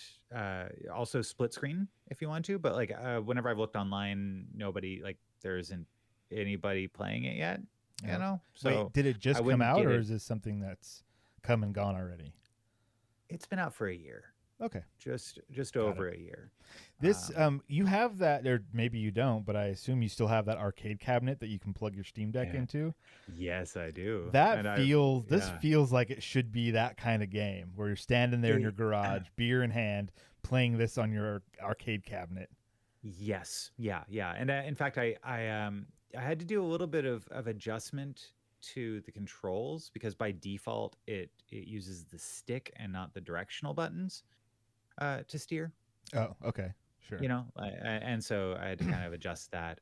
also split screen if you want to, but like whenever I've looked online, nobody, like there isn't anybody playing it yet, you Oh. know. So Wait, did it just come wouldn't out, get or it. is this something that's come and gone already? It's been out for a year, Okay. just Got over a year. This you have that, or maybe you don't, but I assume you still have that arcade cabinet that you can plug your Steam Deck Yeah. into. Yes, I do. That And this yeah. feels like it should be that kind of game where you're standing there in your garage, beer in hand, playing this on your arcade cabinet. Yes, yeah. And in fact, I had to do a little bit of adjustment to the controls because by default it uses the stick and not the directional buttons to steer. Oh, okay, sure. You know, and so I had to kind of adjust that.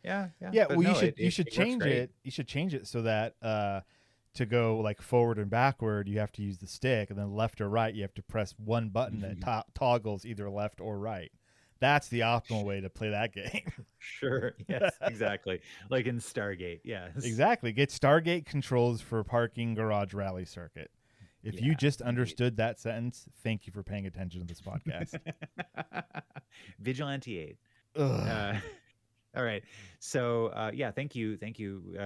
Yeah. Yeah, But well, no, you should it works change great. it. You should change it so that to go like forward and backward, you have to use the stick, and then left or right, you have to press one button that toggles either left or right. That's the optimal way to play that game. Sure. Yes, exactly. Like in Stargate. Yes. Exactly. Get Stargate controls for parking garage rally circuit. If you Yeah, just indeed. understood that sentence, thank you for paying attention to this podcast. Vigilante 8. Ugh. All right. So yeah, thank you.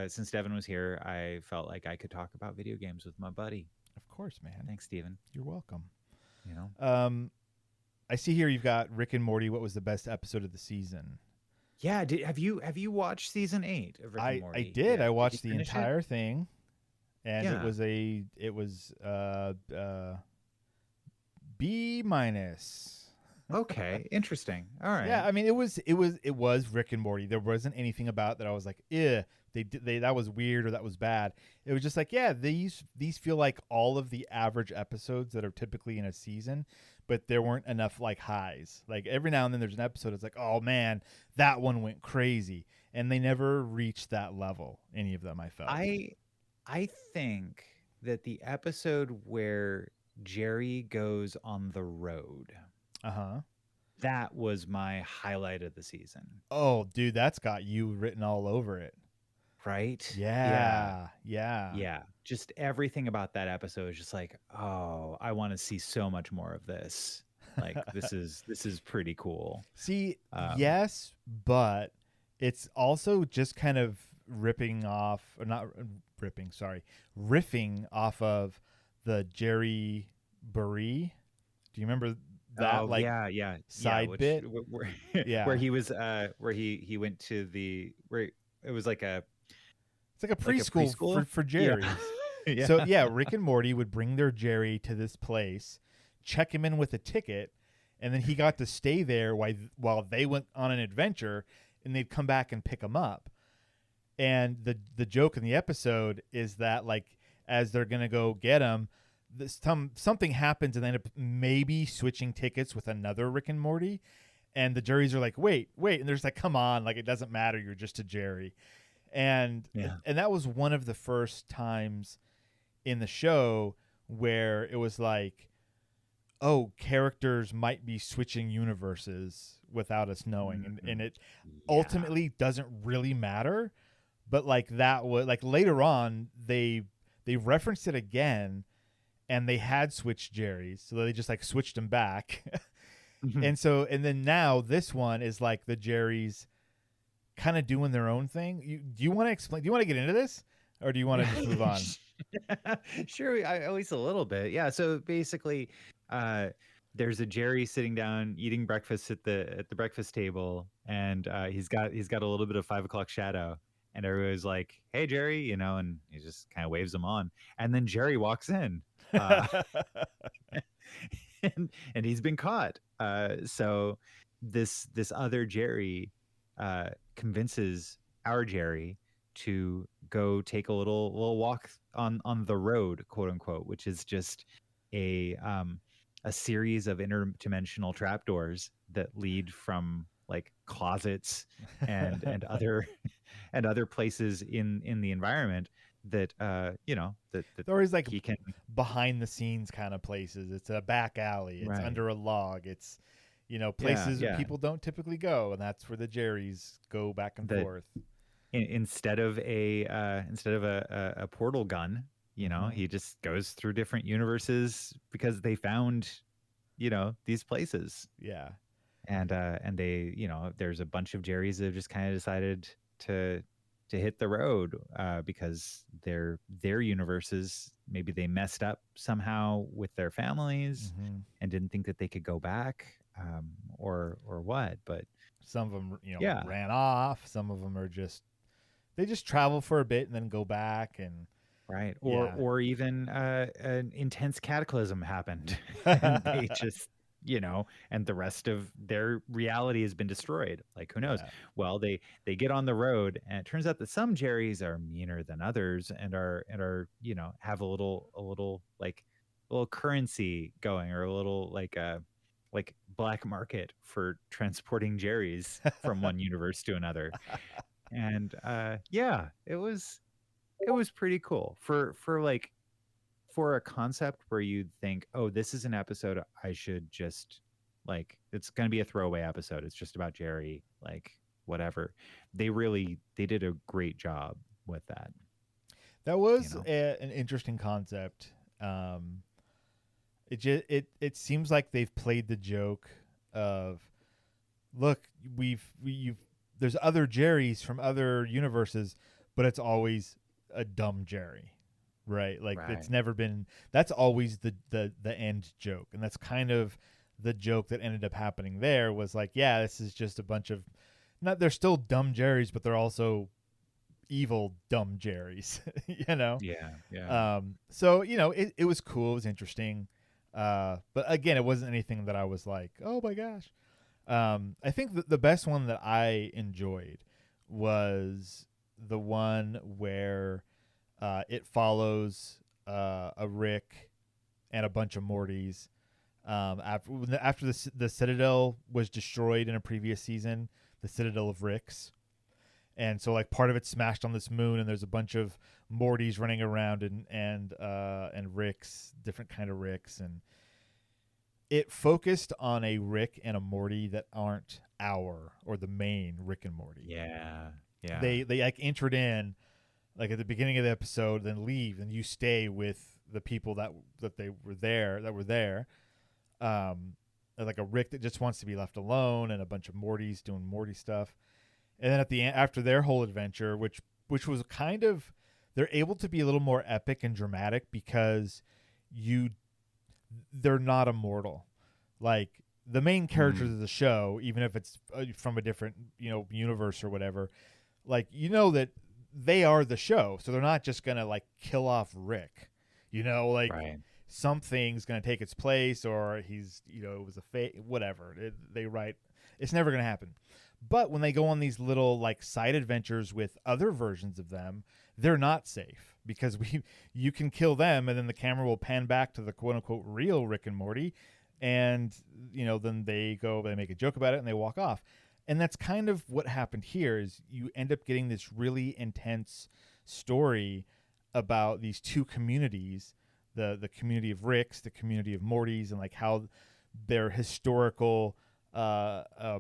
Since Devin was here, I felt like I could talk about video games with my buddy. Of course, man. Thanks, Steven. You're welcome. You know. I see here you've got Rick and Morty. What was the best episode of the season? Yeah. Have you watched season 8 of Rick and Morty? I did. Yeah. I watched Did the you finish entire thing, and Yeah. it was B minus. Okay, interesting. All right. Yeah, I mean it was Rick and Morty. There wasn't anything about that I was like, they that was weird or that was bad. It was just like, yeah, these feel like all of the average episodes that are typically in a season, but there weren't enough like highs. Like every now and then there's an episode it's like, oh man, that one went crazy, and they never reached that level. Any of them, I felt. I think that the episode where Jerry goes on the road, that was my highlight of the season. Oh, dude, that's got you written all over it. Right? Yeah. Just everything about that episode is just like, oh, I want to see so much more of this. Like this is pretty cool. See, yes, but it's also just kind of riffing off of the Jerry Burry. Do you remember that side bit? Where he was where he went to where it was like it's like a preschool, for Jerry's. Yeah. So yeah, Rick and Morty would bring their Jerry to this place, check him in with a ticket, and then he got to stay there while they went on an adventure, and they'd come back and pick him up. And the joke in the episode is that like as they're gonna go get him, something happens and they end up maybe switching tickets with another Rick and Morty, and the Jerrys are like, wait, and they're just like, come on, like it doesn't matter, you're just a Jerry. And that was one of the first times in the show where it was like, oh, characters might be switching universes without us knowing, and it ultimately doesn't really matter. But like that was like later on they referenced it again, and they had switched Jerry's, so they just like switched them back. And then now this one is like the Jerry's kind of doing their own thing. Do you want to explain? Do you want to get into this, or do you want to just move on? Sure, at least a little bit. Yeah. So basically, there's a Jerry sitting down eating breakfast at the breakfast table, and he's got a little bit of 5 o'clock shadow, and everybody's like, "Hey, Jerry," you know, and he just kind of waves them on, and then Jerry walks in, and he's been caught. So this other Jerry convinces our Jerry to go take a little walk on the road, quote unquote, which is just a series of interdimensional trapdoors that lead from like closets and other places in the environment that that They're always like he can behind the scenes kind of places. It's a back alley. It's Right. under a log. It's places people don't typically go, and that's where the Jerrys go back and forth. Instead of a portal gun, he just goes through different universes because they found these places. Yeah. And they there's a bunch of Jerrys that have just kind of decided to hit the road because their universes, maybe they messed up somehow with their families and didn't think that they could go back, or what. But some of them ran off. Some of them are they just travel for a bit and then go back, and right. Or even an intense cataclysm happened and they just and the rest of their reality has been destroyed. Like, who knows? Well, they get on the road, and it turns out that some Jerrys are meaner than others and are have a little currency going, or a little like black market for transporting Jerrys from one universe to another. And yeah, it was pretty cool for a concept where you'd think, oh, this is an episode I should just like, it's going to be a throwaway episode. It's just about Jerry, like whatever. They did a great job with that. That was an interesting concept. It seems like they've played the joke of, look, there's other Jerrys from other universes, but it's always a dumb Jerry, right? Like it's never been. That's always the end joke, and that's kind of the joke that ended up happening. There was like, yeah, this is just a bunch of, they're still dumb Jerrys, but they're also evil dumb Jerrys, Yeah. So it was cool, it was interesting, but again, it wasn't anything that I was like, oh my gosh. I think the best one that I enjoyed was the one where it follows a Rick and a bunch of Mortys after the Citadel was destroyed in a previous season, the Citadel of Ricks. And so, like, part of it's smashed on this moon, and there's a bunch of Mortys running around, and Ricks, different kind of Ricks, and it focused on a Rick and a Morty that aren't the main Rick and Morty. Yeah. They like entered in, like at the beginning of the episode, then leave, and you stay with the people that were there. Like a Rick that just wants to be left alone, and a bunch of Mortys doing Morty stuff. And then at the end, after their whole adventure, which was kind of, they're able to be a little more epic and dramatic because they're not immortal. Like the main characters of the show, even if it's from a different universe or whatever, like that they are the show, so they're not just gonna like kill off Rick. Something's gonna take its place, or he's it was a fate, whatever. They write, it's never gonna happen. But when they go on these little like side adventures with other versions of them, they're not safe because you can kill them, and then the camera will pan back to the quote unquote real Rick and Morty, and then they make a joke about it and they walk off. And that's kind of what happened here. Is you end up getting this really intense story about these two communities, the community of Ricks, the community of Mortys, and like how their historical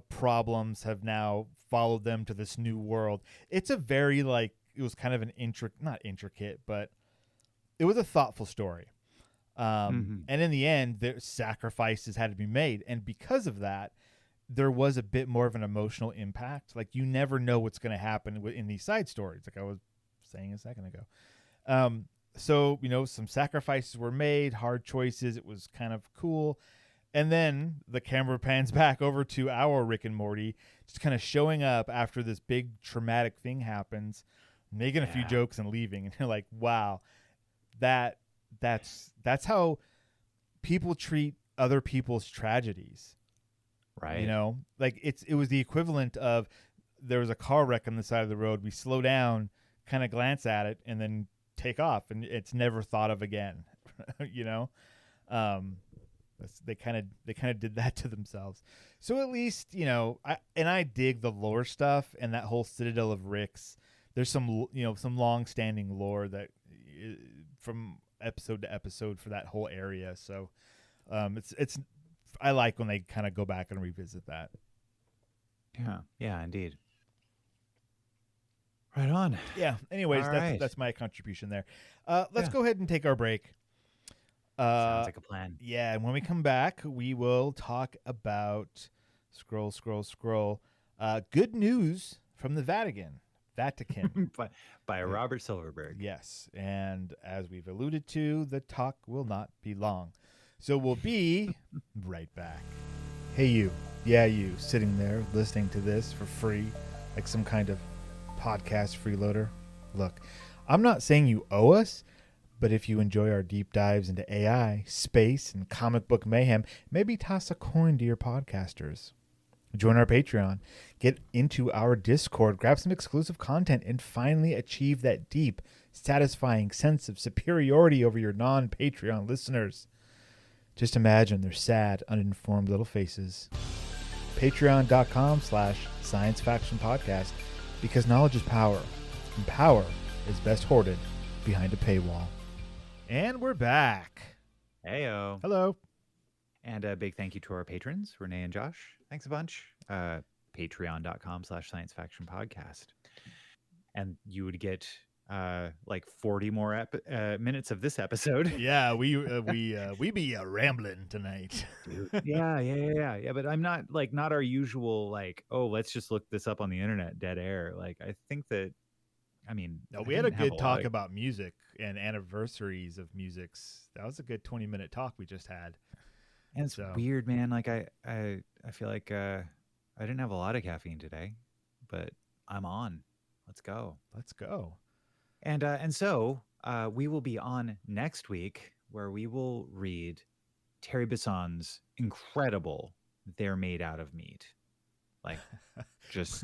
problems have now followed them to this new world. It's a very it was kind of an not intricate, but it was a thoughtful story. And in the end, their sacrifices had to be made, and because of that, there was a bit more of an emotional impact. Like you never know what's going to happen in these side stories, like I was saying a second ago. So some sacrifices were made, hard choices. It was kind of cool. And then the camera pans back over to our Rick and Morty, just kind of showing up after this big traumatic thing happens, making a few jokes and leaving. And you're like, wow, that's how people treat other people's tragedies. Right. Like it was the equivalent of, there was a car wreck on the side of the road. We slow down, kind of glance at it, and then take off, and it's never thought of again. They kind of did that to themselves. So at least I dig the lore stuff and that whole Citadel of Ricks. There's some long-standing lore that from episode to episode for that whole area. So it's I like when they kind of go back and revisit that. Yeah, indeed. Right on. Yeah. Anyways, that's my contribution there. Let's go ahead and take our break. Sounds like a plan. Yeah, and when we come back, we will talk about scroll. Good news from the Vatican. by Robert Silverberg. Yes, and as we've alluded to, the talk will not be long. So we'll be right back. Hey you. Yeah, you sitting there listening to this for free, like some kind of podcast freeloader. Look, I'm not saying you owe us, but if you enjoy our deep dives into AI, space, and comic book mayhem, maybe toss a coin to your podcasters. Join our Patreon, get into our Discord, grab some exclusive content, and finally achieve that deep, satisfying sense of superiority over your non-Patreon listeners. Just imagine their sad, uninformed little faces. Patreon.com/Science Faction Podcast. Because knowledge is power, and power is best hoarded behind a paywall. And we're back. Heyo. Hello. And a big thank you to our patrons, Renee and Josh. Thanks a bunch. Patreon.com/science-faction-podcast. And you would get like 40 more minutes of this episode. Yeah, we be rambling tonight. Dude. Yeah. But I'm not not our usual let's just look this up on the internet dead air. I think that no, we had a good talk about music and anniversaries of musics. That was a good 20-minute talk we just had. And it's weird, man. I feel like I didn't have a lot of caffeine today, but I'm on. Let's go. And so we will be on next week, where we will read Terry Bisson's incredible "They're Made Out of Meat." Just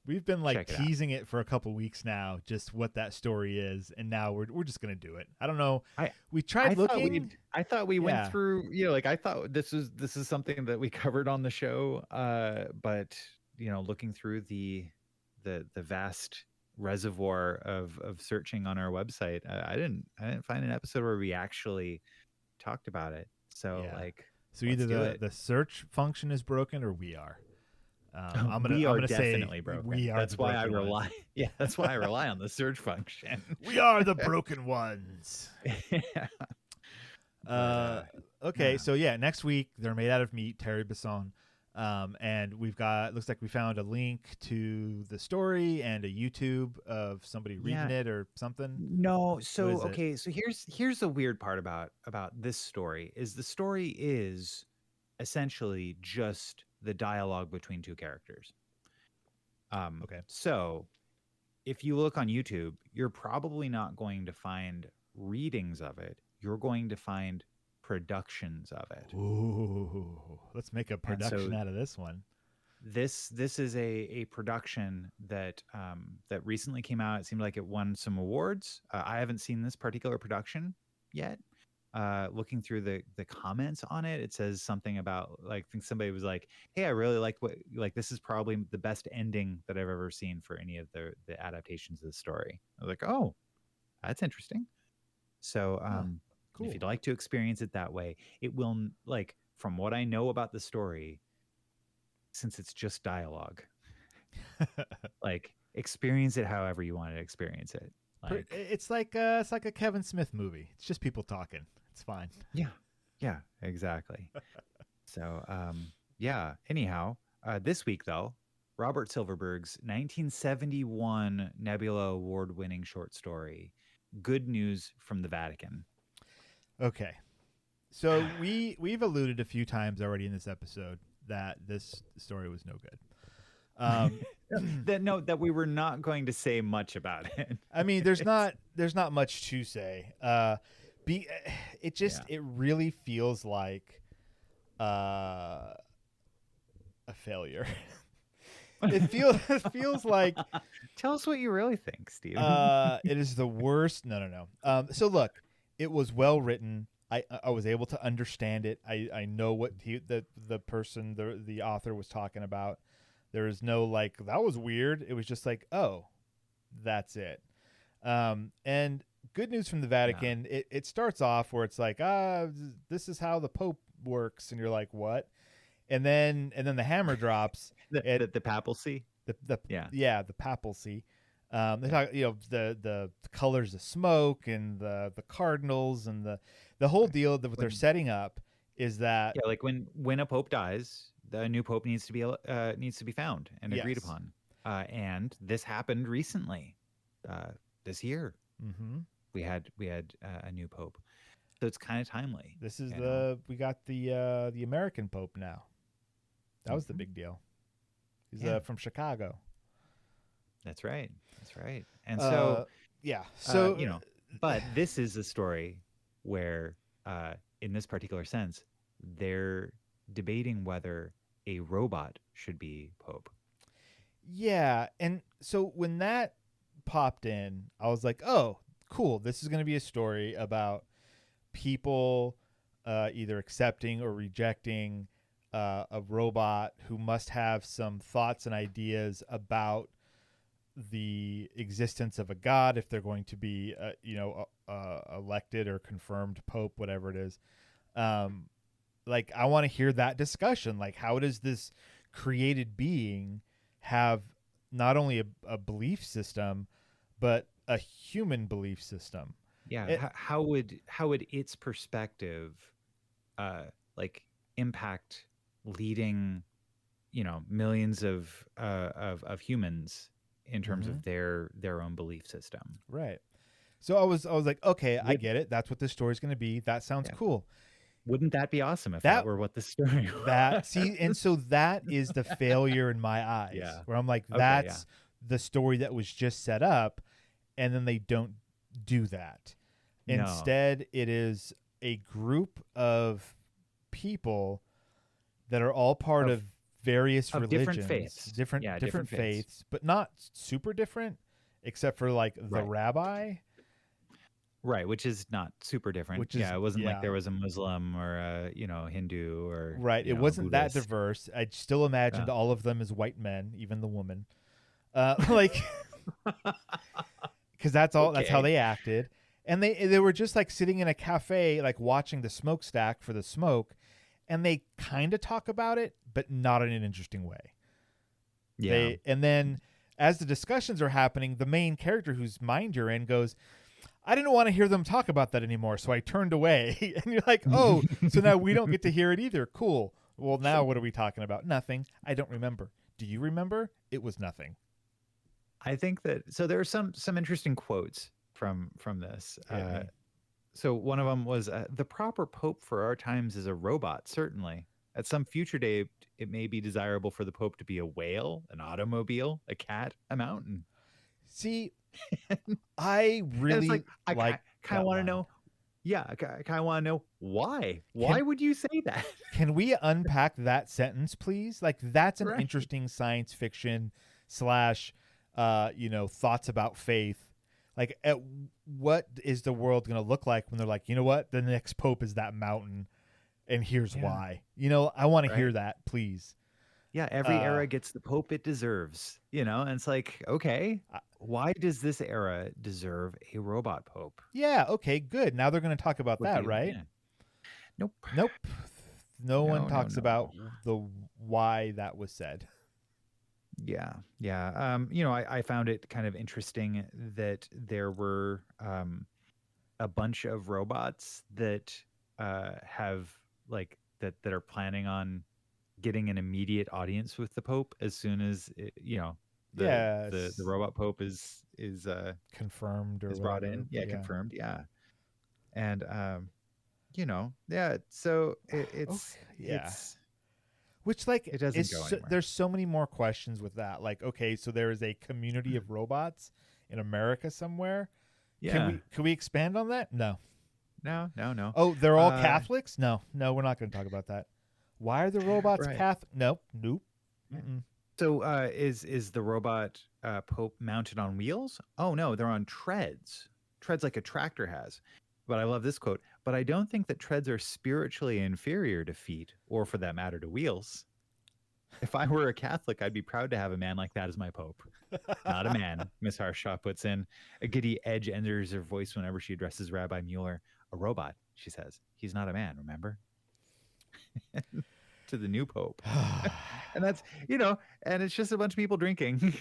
we've been teasing it for a couple weeks now, just what that story is, and now we're just gonna do it. I don't know. We tried looking. I thought we went through. I thought this is something that we covered on the show. But looking through the vast reservoir of searching on our website, I didn't find an episode where we actually talked about it. So so either the search function is broken or we are. I'm gonna definitely say broken. We are. That's why I rely. Yeah, that's why I rely on the search function. We are the broken ones. Okay, so next week They're Made Out of Meat, Terry Bisson. And we've got, looks like we found a link to the story and a YouTube of somebody reading it or something. No, so okay, so here's the weird part about this story is the story is essentially just the dialogue between two characters. Okay. So if you look on YouTube, you're probably not going to find readings of it. You're going to find productions of it. Ooh, let's make a production out of this one. This is a production that that recently came out. It seemed like it won some awards. I haven't seen this particular production yet. Looking through the comments on it, it says something about I think somebody was like, "Hey, I really liked this is probably the best ending that I've ever seen for any of the adaptations of the story." I was like, "Oh, that's interesting." So cool. If you'd like to experience it that way, it will, from what I know about the story, since it's just dialogue, experience it however you want to experience it. It's like a Kevin Smith movie. It's just people talking. It's fine. Yeah, exactly. So, anyhow, this week, though, Robert Silverberg's 1971 Nebula Award-winning short story, Good News from the Vatican. Okay, so we've alluded a few times already in this episode that this story was no good. That we were not going to say much about it. I mean, there's not much to say. It really feels like a failure. It feels like. Tell us what you really think, Steve. It is the worst. No. So look. It was well written. I was able to understand it. I know what the author was talking about. There is no that was weird. It was just oh, that's it. And Good News from the Vatican. Yeah. It starts off where it's this is how the Pope works, and you're like, what? And then the hammer drops. the papacy. The papacy. They talk, the colors of smoke and the cardinals and the whole deal that what they're setting up is that when a pope dies, the new pope needs to be found and agreed upon. And this happened recently, this year. Mm-hmm. We had a new pope, so it's kind of timely. This is we got the American pope now. That was the big deal. He's from Chicago. That's right. And so, but this is a story where, in this particular sense, they're debating whether a robot should be pope. Yeah. And so when that popped in, I was like, oh, cool. This is going to be a story about people either accepting or rejecting a robot who must have some thoughts and ideas about the existence of a god, if they're going to be, elected or confirmed pope, whatever it is. Like, I want to hear that discussion. Like, how does this created being have not only a belief system, but a human belief system? Yeah. How would its perspective, like, impact leading, millions of humans in terms of their own belief system? Right. So I was like, okay, I get it. That's what this story's going to be. That sounds cool. Wouldn't that be awesome if that were what the story was? And so that is the failure in my eyes. Yeah. Where I'm like, Okay, that's the story that was just set up, and then they don't do that. No. Instead, it is a group of people that are all part of various religions, different faiths, but not super different, except for like the rabbi. Right, which is not super different. It wasn't like there was a Muslim or a Hindu or it wasn't Buddhist. that diverse. I still imagined all of them as white men, even the woman, like, because that's all. That's how they acted, and they were just like sitting in a cafe, like watching the smokestack for the smoke, and they kind of talk about it, but not in an interesting way. Yeah, and then as the discussions are happening, the main character whose mind you're in goes, I didn't want to hear them talk about that anymore, so I turned away. And you're like, oh, so now we don't get to hear it either. Cool. Well, now what are we talking about? Nothing. I don't remember. Do you remember? It was nothing. I think that so there are some interesting quotes from this. So one of them was, the proper pope for our times is a robot, certainly. At some future day, it may be desirable for the pope to be a whale, an automobile, a cat, a mountain. See, I really I kind of want to know. Yeah, I kind of want to know why. Why would you say that? Can we unpack that sentence, please? Like, that's an interesting science fiction / thoughts about faith. Like, what is the world going to look like when they're like, you know what, the next pope is that mountain, and here's why. I want to hear that, please. Yeah, every era gets the pope it deserves, and it's like, okay, why does this era deserve a robot pope? Yeah, okay, good. Now they're going to talk about that, right? Yeah. Nope. No one talks about the why that was said. Yeah. I found it kind of interesting that there were a bunch of robots that have like that are planning on getting an immediate audience with the Pope as soon as the robot Pope is confirmed or is brought in. Yeah, confirmed. Yeah, and so it's which, like, it doesn't go anywhere. There's so many more questions with that. Like, okay, so there is a community of robots in America somewhere. Yeah, can we expand on that? No. Oh, they're all Catholics? No, we're not going to talk about that. Why are the robots Catholic? Nope. Mm-mm. So is the robot Pope mounted on wheels? Oh no, they're on treads like a tractor has. But I love this quote. But I don't think that treads are spiritually inferior to feet, or for that matter, to wheels. If I were a Catholic, I'd be proud to have a man like that as my Pope. Not a man, Miss Harshaw puts in. A giddy edge enters her voice whenever she addresses Rabbi Mueller. A robot, she says. He's not a man, remember? To the new Pope. And that's, and it's just a bunch of people drinking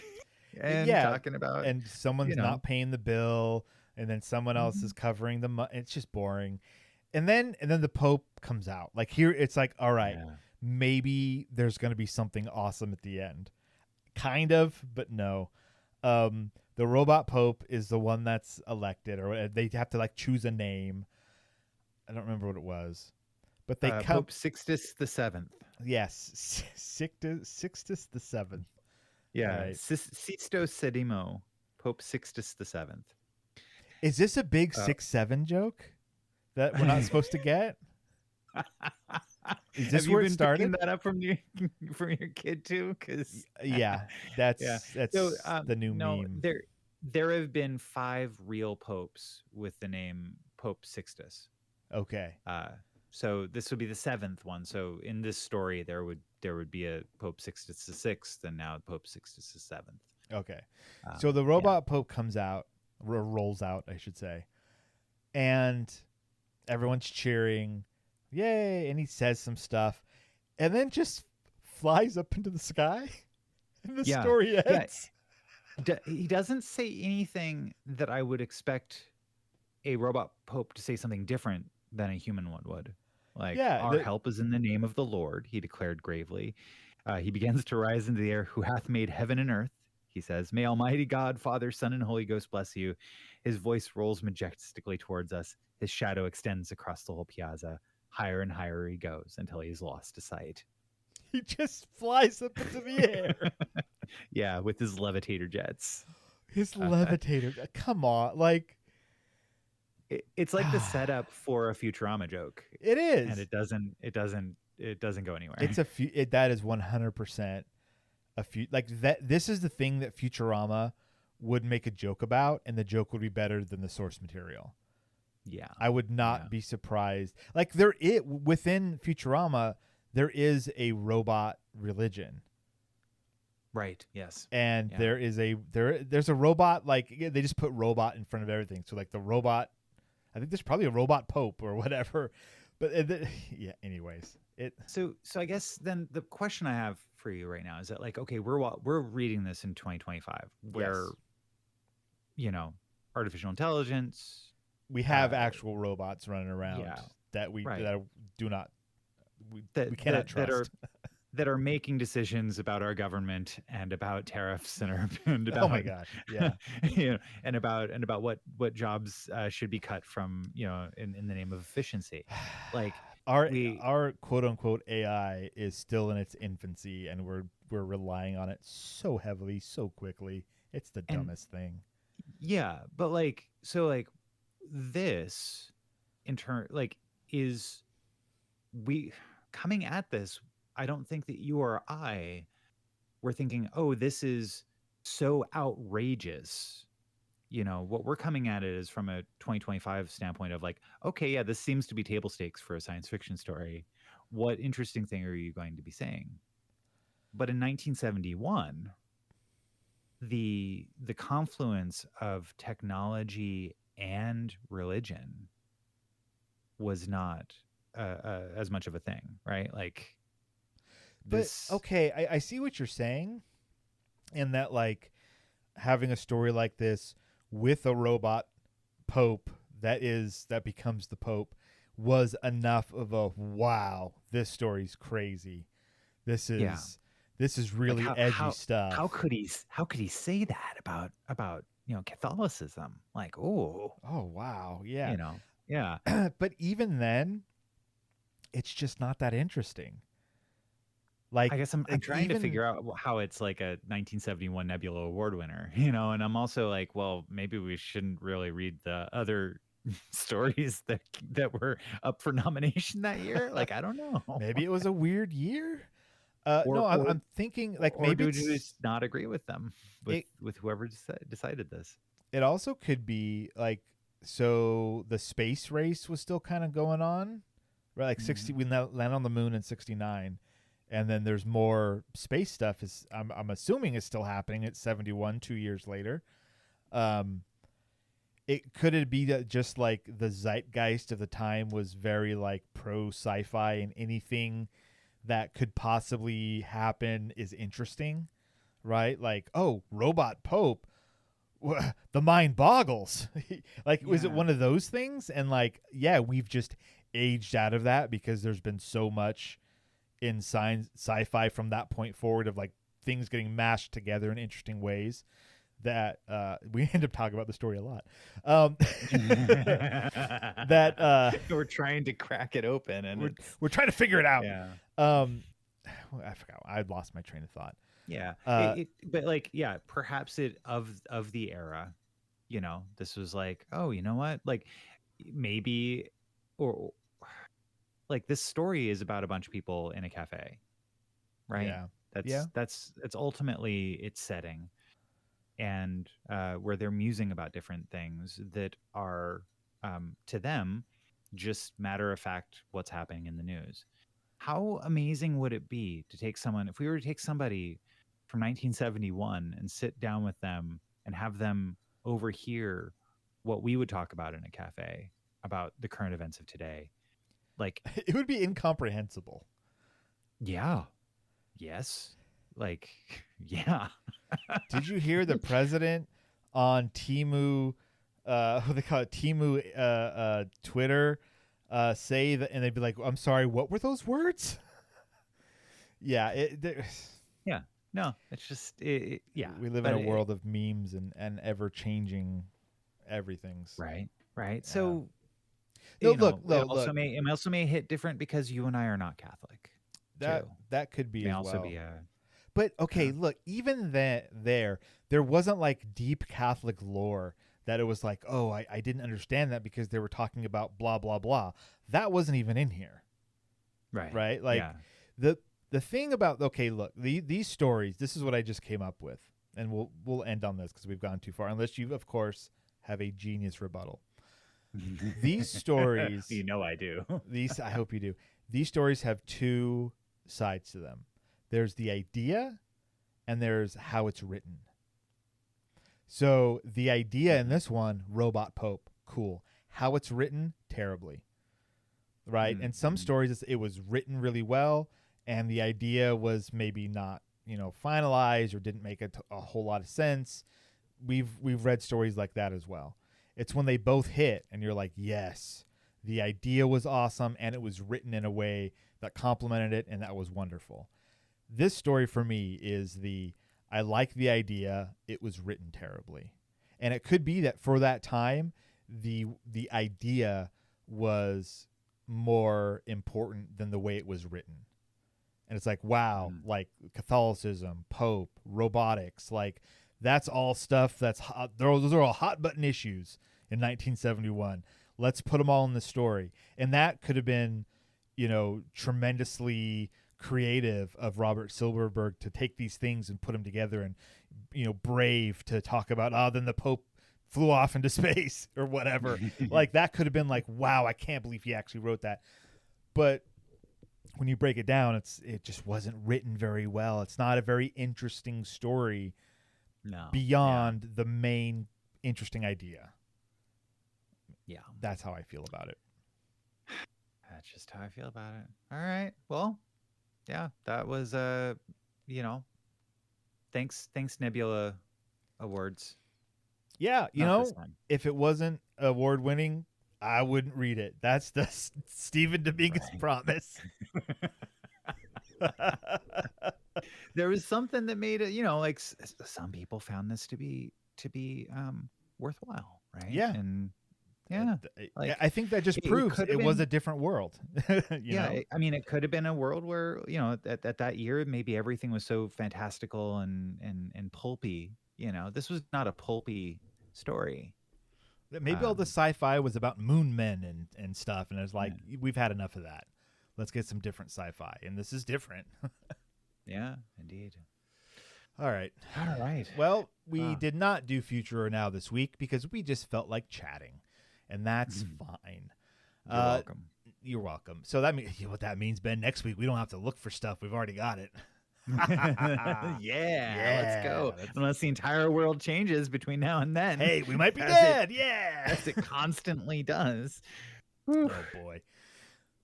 and talking about. And someone's not paying the bill. And then someone else is covering the money. It's just boring. And then the Pope comes out. Like, here, it's like, all right, maybe there's going to be something awesome at the end. Kind of, but no. The robot Pope is the one that's elected, or they have to, like, choose a name. I don't remember what it was. But they Pope Sixtus the Seventh. Yes, Sixtus the Seventh. Yeah, right. Sisto Sedimo, Pope Sixtus the Seventh. Is this a big 6-7 joke that we're not supposed to get? Is this where it started? Have you been picking that up from your kid too? Because that's so, the new meme. There have been 5 real popes with the name Pope Sixtus. Okay. So this would be the 7th one. So in this story, there would be a Pope Sixtus the Sixth, and now Pope Sixtus the Seventh. Okay. So the robot Pope comes out, rolls out, I should say, and everyone's cheering, yay! And he says some stuff, and then just flies up into the sky, and the story ends. He doesn't say anything that I would expect a robot Pope to say something different than a human one would. Like, our help is in the name of the Lord, he declared gravely. He begins to rise into the air, who hath made heaven and earth. He says, may Almighty God, Father, Son, and Holy Ghost bless you. His voice rolls majestically towards us. His shadow extends across the whole piazza. Higher and higher he goes until he's lost to sight. He just flies up into the air. Yeah, with his levitator jets. His levitator. Come on. Like, it's like the setup for a Futurama joke. It is. And it doesn't go anywhere. It's that is 100% that. This is the thing that Futurama would make a joke about, and the joke would be better than the source material. Yeah. I would not be surprised. Like, within Futurama, there is a robot religion. Right. Yes. And there's a robot, like, they just put robot in front of everything. So like the robot, I think there's probably a robot Pope or whatever. But anyways, So I guess then the question I have for you right now is that, like, okay, we're reading this in 2025 where artificial intelligence, we have actual robots running around that we cannot trust. That are making decisions about our government and about tariffs and about, oh my gosh, yeah, and about what jobs should be cut from, in the name of efficiency. Like, our quote unquote AI is still in its infancy, and we're relying on it so heavily, so quickly. It's the dumbest thing. Yeah, but this in turn, is we coming at this. I don't think that you or I were thinking, oh, this is so outrageous. What we're coming at it is from a 2025 standpoint of like, okay, yeah, this seems to be table stakes for a science fiction story. What interesting thing are you going to be saying? But in 1971, the confluence of technology and religion was not as much of a thing, right? Like, okay, I see what you're saying, and that, like, having a story like this with a robot Pope that becomes the Pope was enough of a wow, this story's crazy. This is really edgy stuff. How could he say that about Catholicism? Like, oh wow, yeah. Yeah. But even then, it's just not that interesting. Like, I guess I'm trying to figure out how it's like a 1971 Nebula Award winner, and I'm also like, well, maybe we shouldn't really read the other stories that were up for nomination that year. Like, I don't know. Maybe it was a weird year. I'm thinking, like, maybe you just not agree with them with whoever decided this. It also could be like, so the space race was still kind of going on, right? Like 60, we land on the moon in 69. And then there's more space stuff. I'm assuming is still happening at 71, 2 years later. Could it be that just like the zeitgeist of the time was very like pro sci-fi, and anything that could possibly happen is interesting, right? Like, oh, robot Pope, the mind boggles. Like, was it one of those things? And like, yeah, we've just aged out of that because there's been so much in sci-fi from that point forward of like things getting mashed together in interesting ways that we end up talking about the story a lot. That we're trying to crack it open, and we're trying to figure it out. Yeah. I forgot. I lost my train of thought. Yeah. But like, yeah, perhaps it of the era, this was like, oh, you know what? Like, maybe, or like, this story is about a bunch of people in a cafe, right? Yeah. That's ultimately its setting, and where they're musing about different things that are to them just matter of fact what's happening in the news. How amazing would it be to take someone, if we were to take somebody from 1971 and sit down with them and have them overhear what we would talk about in a cafe about the current events of today. Like, it would be incomprehensible. Yeah. Yes. Like, yeah. Did you hear the president on Temu, what they call it, Temu, Twitter, say that, and they'd be like, "I'm sorry, what were those words?" Yeah. Yeah. No, it's just, yeah. We live in a world of memes and ever changing everythings. Right. Right. Yeah. So, No, you know, look. it also may hit different because you and I are not Catholic. That could be may as also well. be But okay, look, even there wasn't like deep Catholic lore that it was like, oh, I didn't understand that because they were talking about blah blah blah. That wasn't even in here. Right? Like the thing about, okay, look, these stories, this is what I just came up with. And we'll end on this because we've gone too far, unless you of course have a genius rebuttal. These stories, you know I do. I hope you do. These stories have two sides to them. There's the idea and there's how it's written. So the idea in this one, robot pope, cool. How it's written, terribly. Right? And some stories, it was written really well and the idea was maybe not, finalized or didn't make a whole lot of sense. We've read stories like that as well. It's when they both hit and you're like, yes, the idea was awesome and it was written in a way that complemented it and that was wonderful. This story for me is I like the idea, it was written terribly. And it could be that for that time, the idea was more important than the way it was written. And it's like, wow, like Catholicism, Pope, robotics, like that's all stuff that's hot. Those are all hot button issues in 1971. Let's put them all in the story. And that could have been, tremendously creative of Robert Silverberg to take these things and put them together, and brave to talk about then the Pope flew off into space or whatever. Like that could have been like, wow, I can't believe he actually wrote that. But when you break it down, it just wasn't written very well. It's not a very interesting story beyond the main interesting idea. Yeah. That's how I feel about it. That's just how I feel about it. All right. Well, yeah, that was thanks Nebula Awards. Yeah, if it wasn't award winning, I wouldn't read it. That's the Stephen Dominguez promise. There was something that made it, like some people found this to be worthwhile, right? Yeah. And yeah, I think that just proves it was a different world. I mean, it could have been a world where, at that year, maybe everything was so fantastical and pulpy. This was not a pulpy story. Maybe all the sci-fi was about moon men and stuff, and it's like, we've had enough of that. Let's get some different sci-fi, and this is different. Yeah, indeed. All right. Well, we did not do Future or Now this week because we just felt like chatting, and that's fine. You're welcome. You're welcome. So that means, what that means, Ben, next week we don't have to look for stuff. We've already got it. Yeah, let's go. Unless the entire world changes between now and then. Hey, we might be dead. As it constantly does. Oh boy.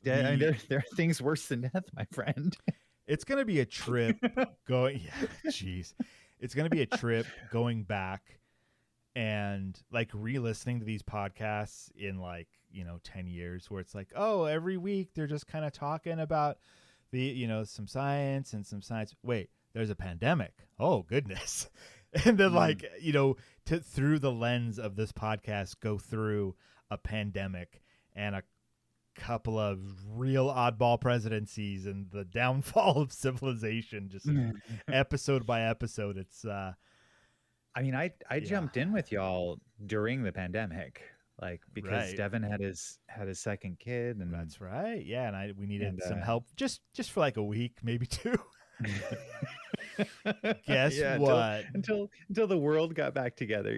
I mean, there are things worse than death, my friend. It's gonna be a trip going. Yeah, jeez. It's gonna be a trip going back and like re-listening to these podcasts in 10 years, where it's like, oh, every week they're just kind of talking about the some science and some science. Wait, there's a pandemic. Oh goodness. And then through the lens of this podcast, go through a pandemic and a couple of real oddball presidencies and the downfall of civilization, just episode by episode. It's I mean, I jumped in with y'all during the pandemic. Because Devon had his second kid, and that's right. Yeah, and we needed some help just for like a week, maybe two. Guess what? Until the world got back together,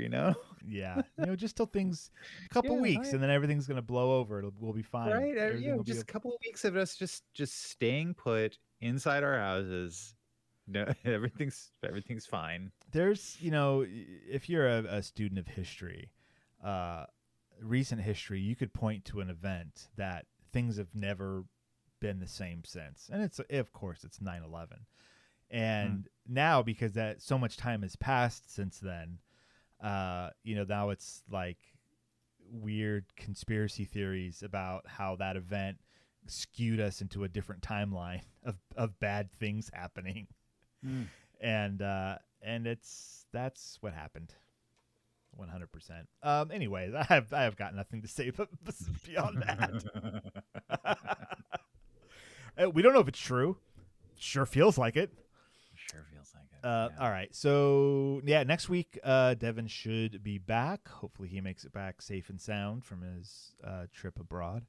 Yeah, just till things, a couple weeks, and then everything's gonna blow over. We'll be fine. Right? Just a couple of weeks of us just staying put inside our houses, No, everything's fine. There's, if you're a student of history, recent history, you could point to an event that things have never been the same since. And of course, it's 9/11. And now, because that so much time has passed since then, now it's like weird conspiracy theories about how that event skewed us into a different timeline of bad things happening. And that's what happened. 100%. Anyways, I have got nothing to say beyond that. We don't know if it's true. Sure feels like it. Sure feels like it. Yeah. All right. So next week, Devon should be back. Hopefully he makes it back safe and sound from his trip abroad.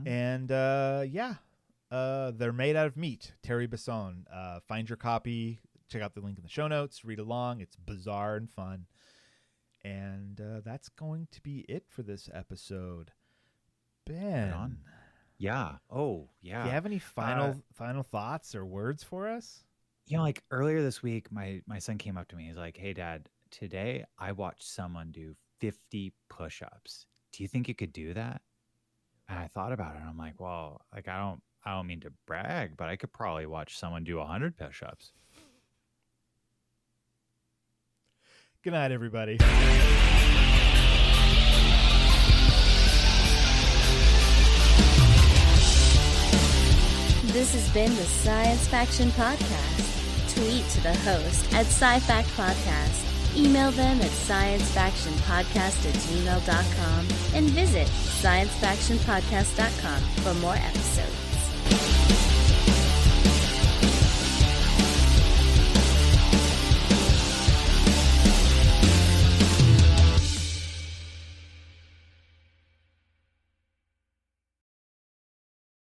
And they're made out of meat. Terry Besson. Find your copy. Check out the link in the show notes. Read along. It's bizarre and fun. And that's going to be it for this episode. Ben. Right on. Yeah. Oh, yeah. Do you have any final thoughts or words for us? Like earlier this week, my son came up to me. He's like, "Hey, Dad, today I watched someone do 50 push-ups. Do you think you could do that?" And I thought about it. And I'm like, well, like I don't mean to brag, but I could probably watch someone do 100 push-ups. Good night, everybody. This has been the Science Faction Podcast. Tweet to the host at SciFact Podcast. Email them at sciencefactionpodcast@gmail.com and visit sciencefactionpodcast.com for more episodes.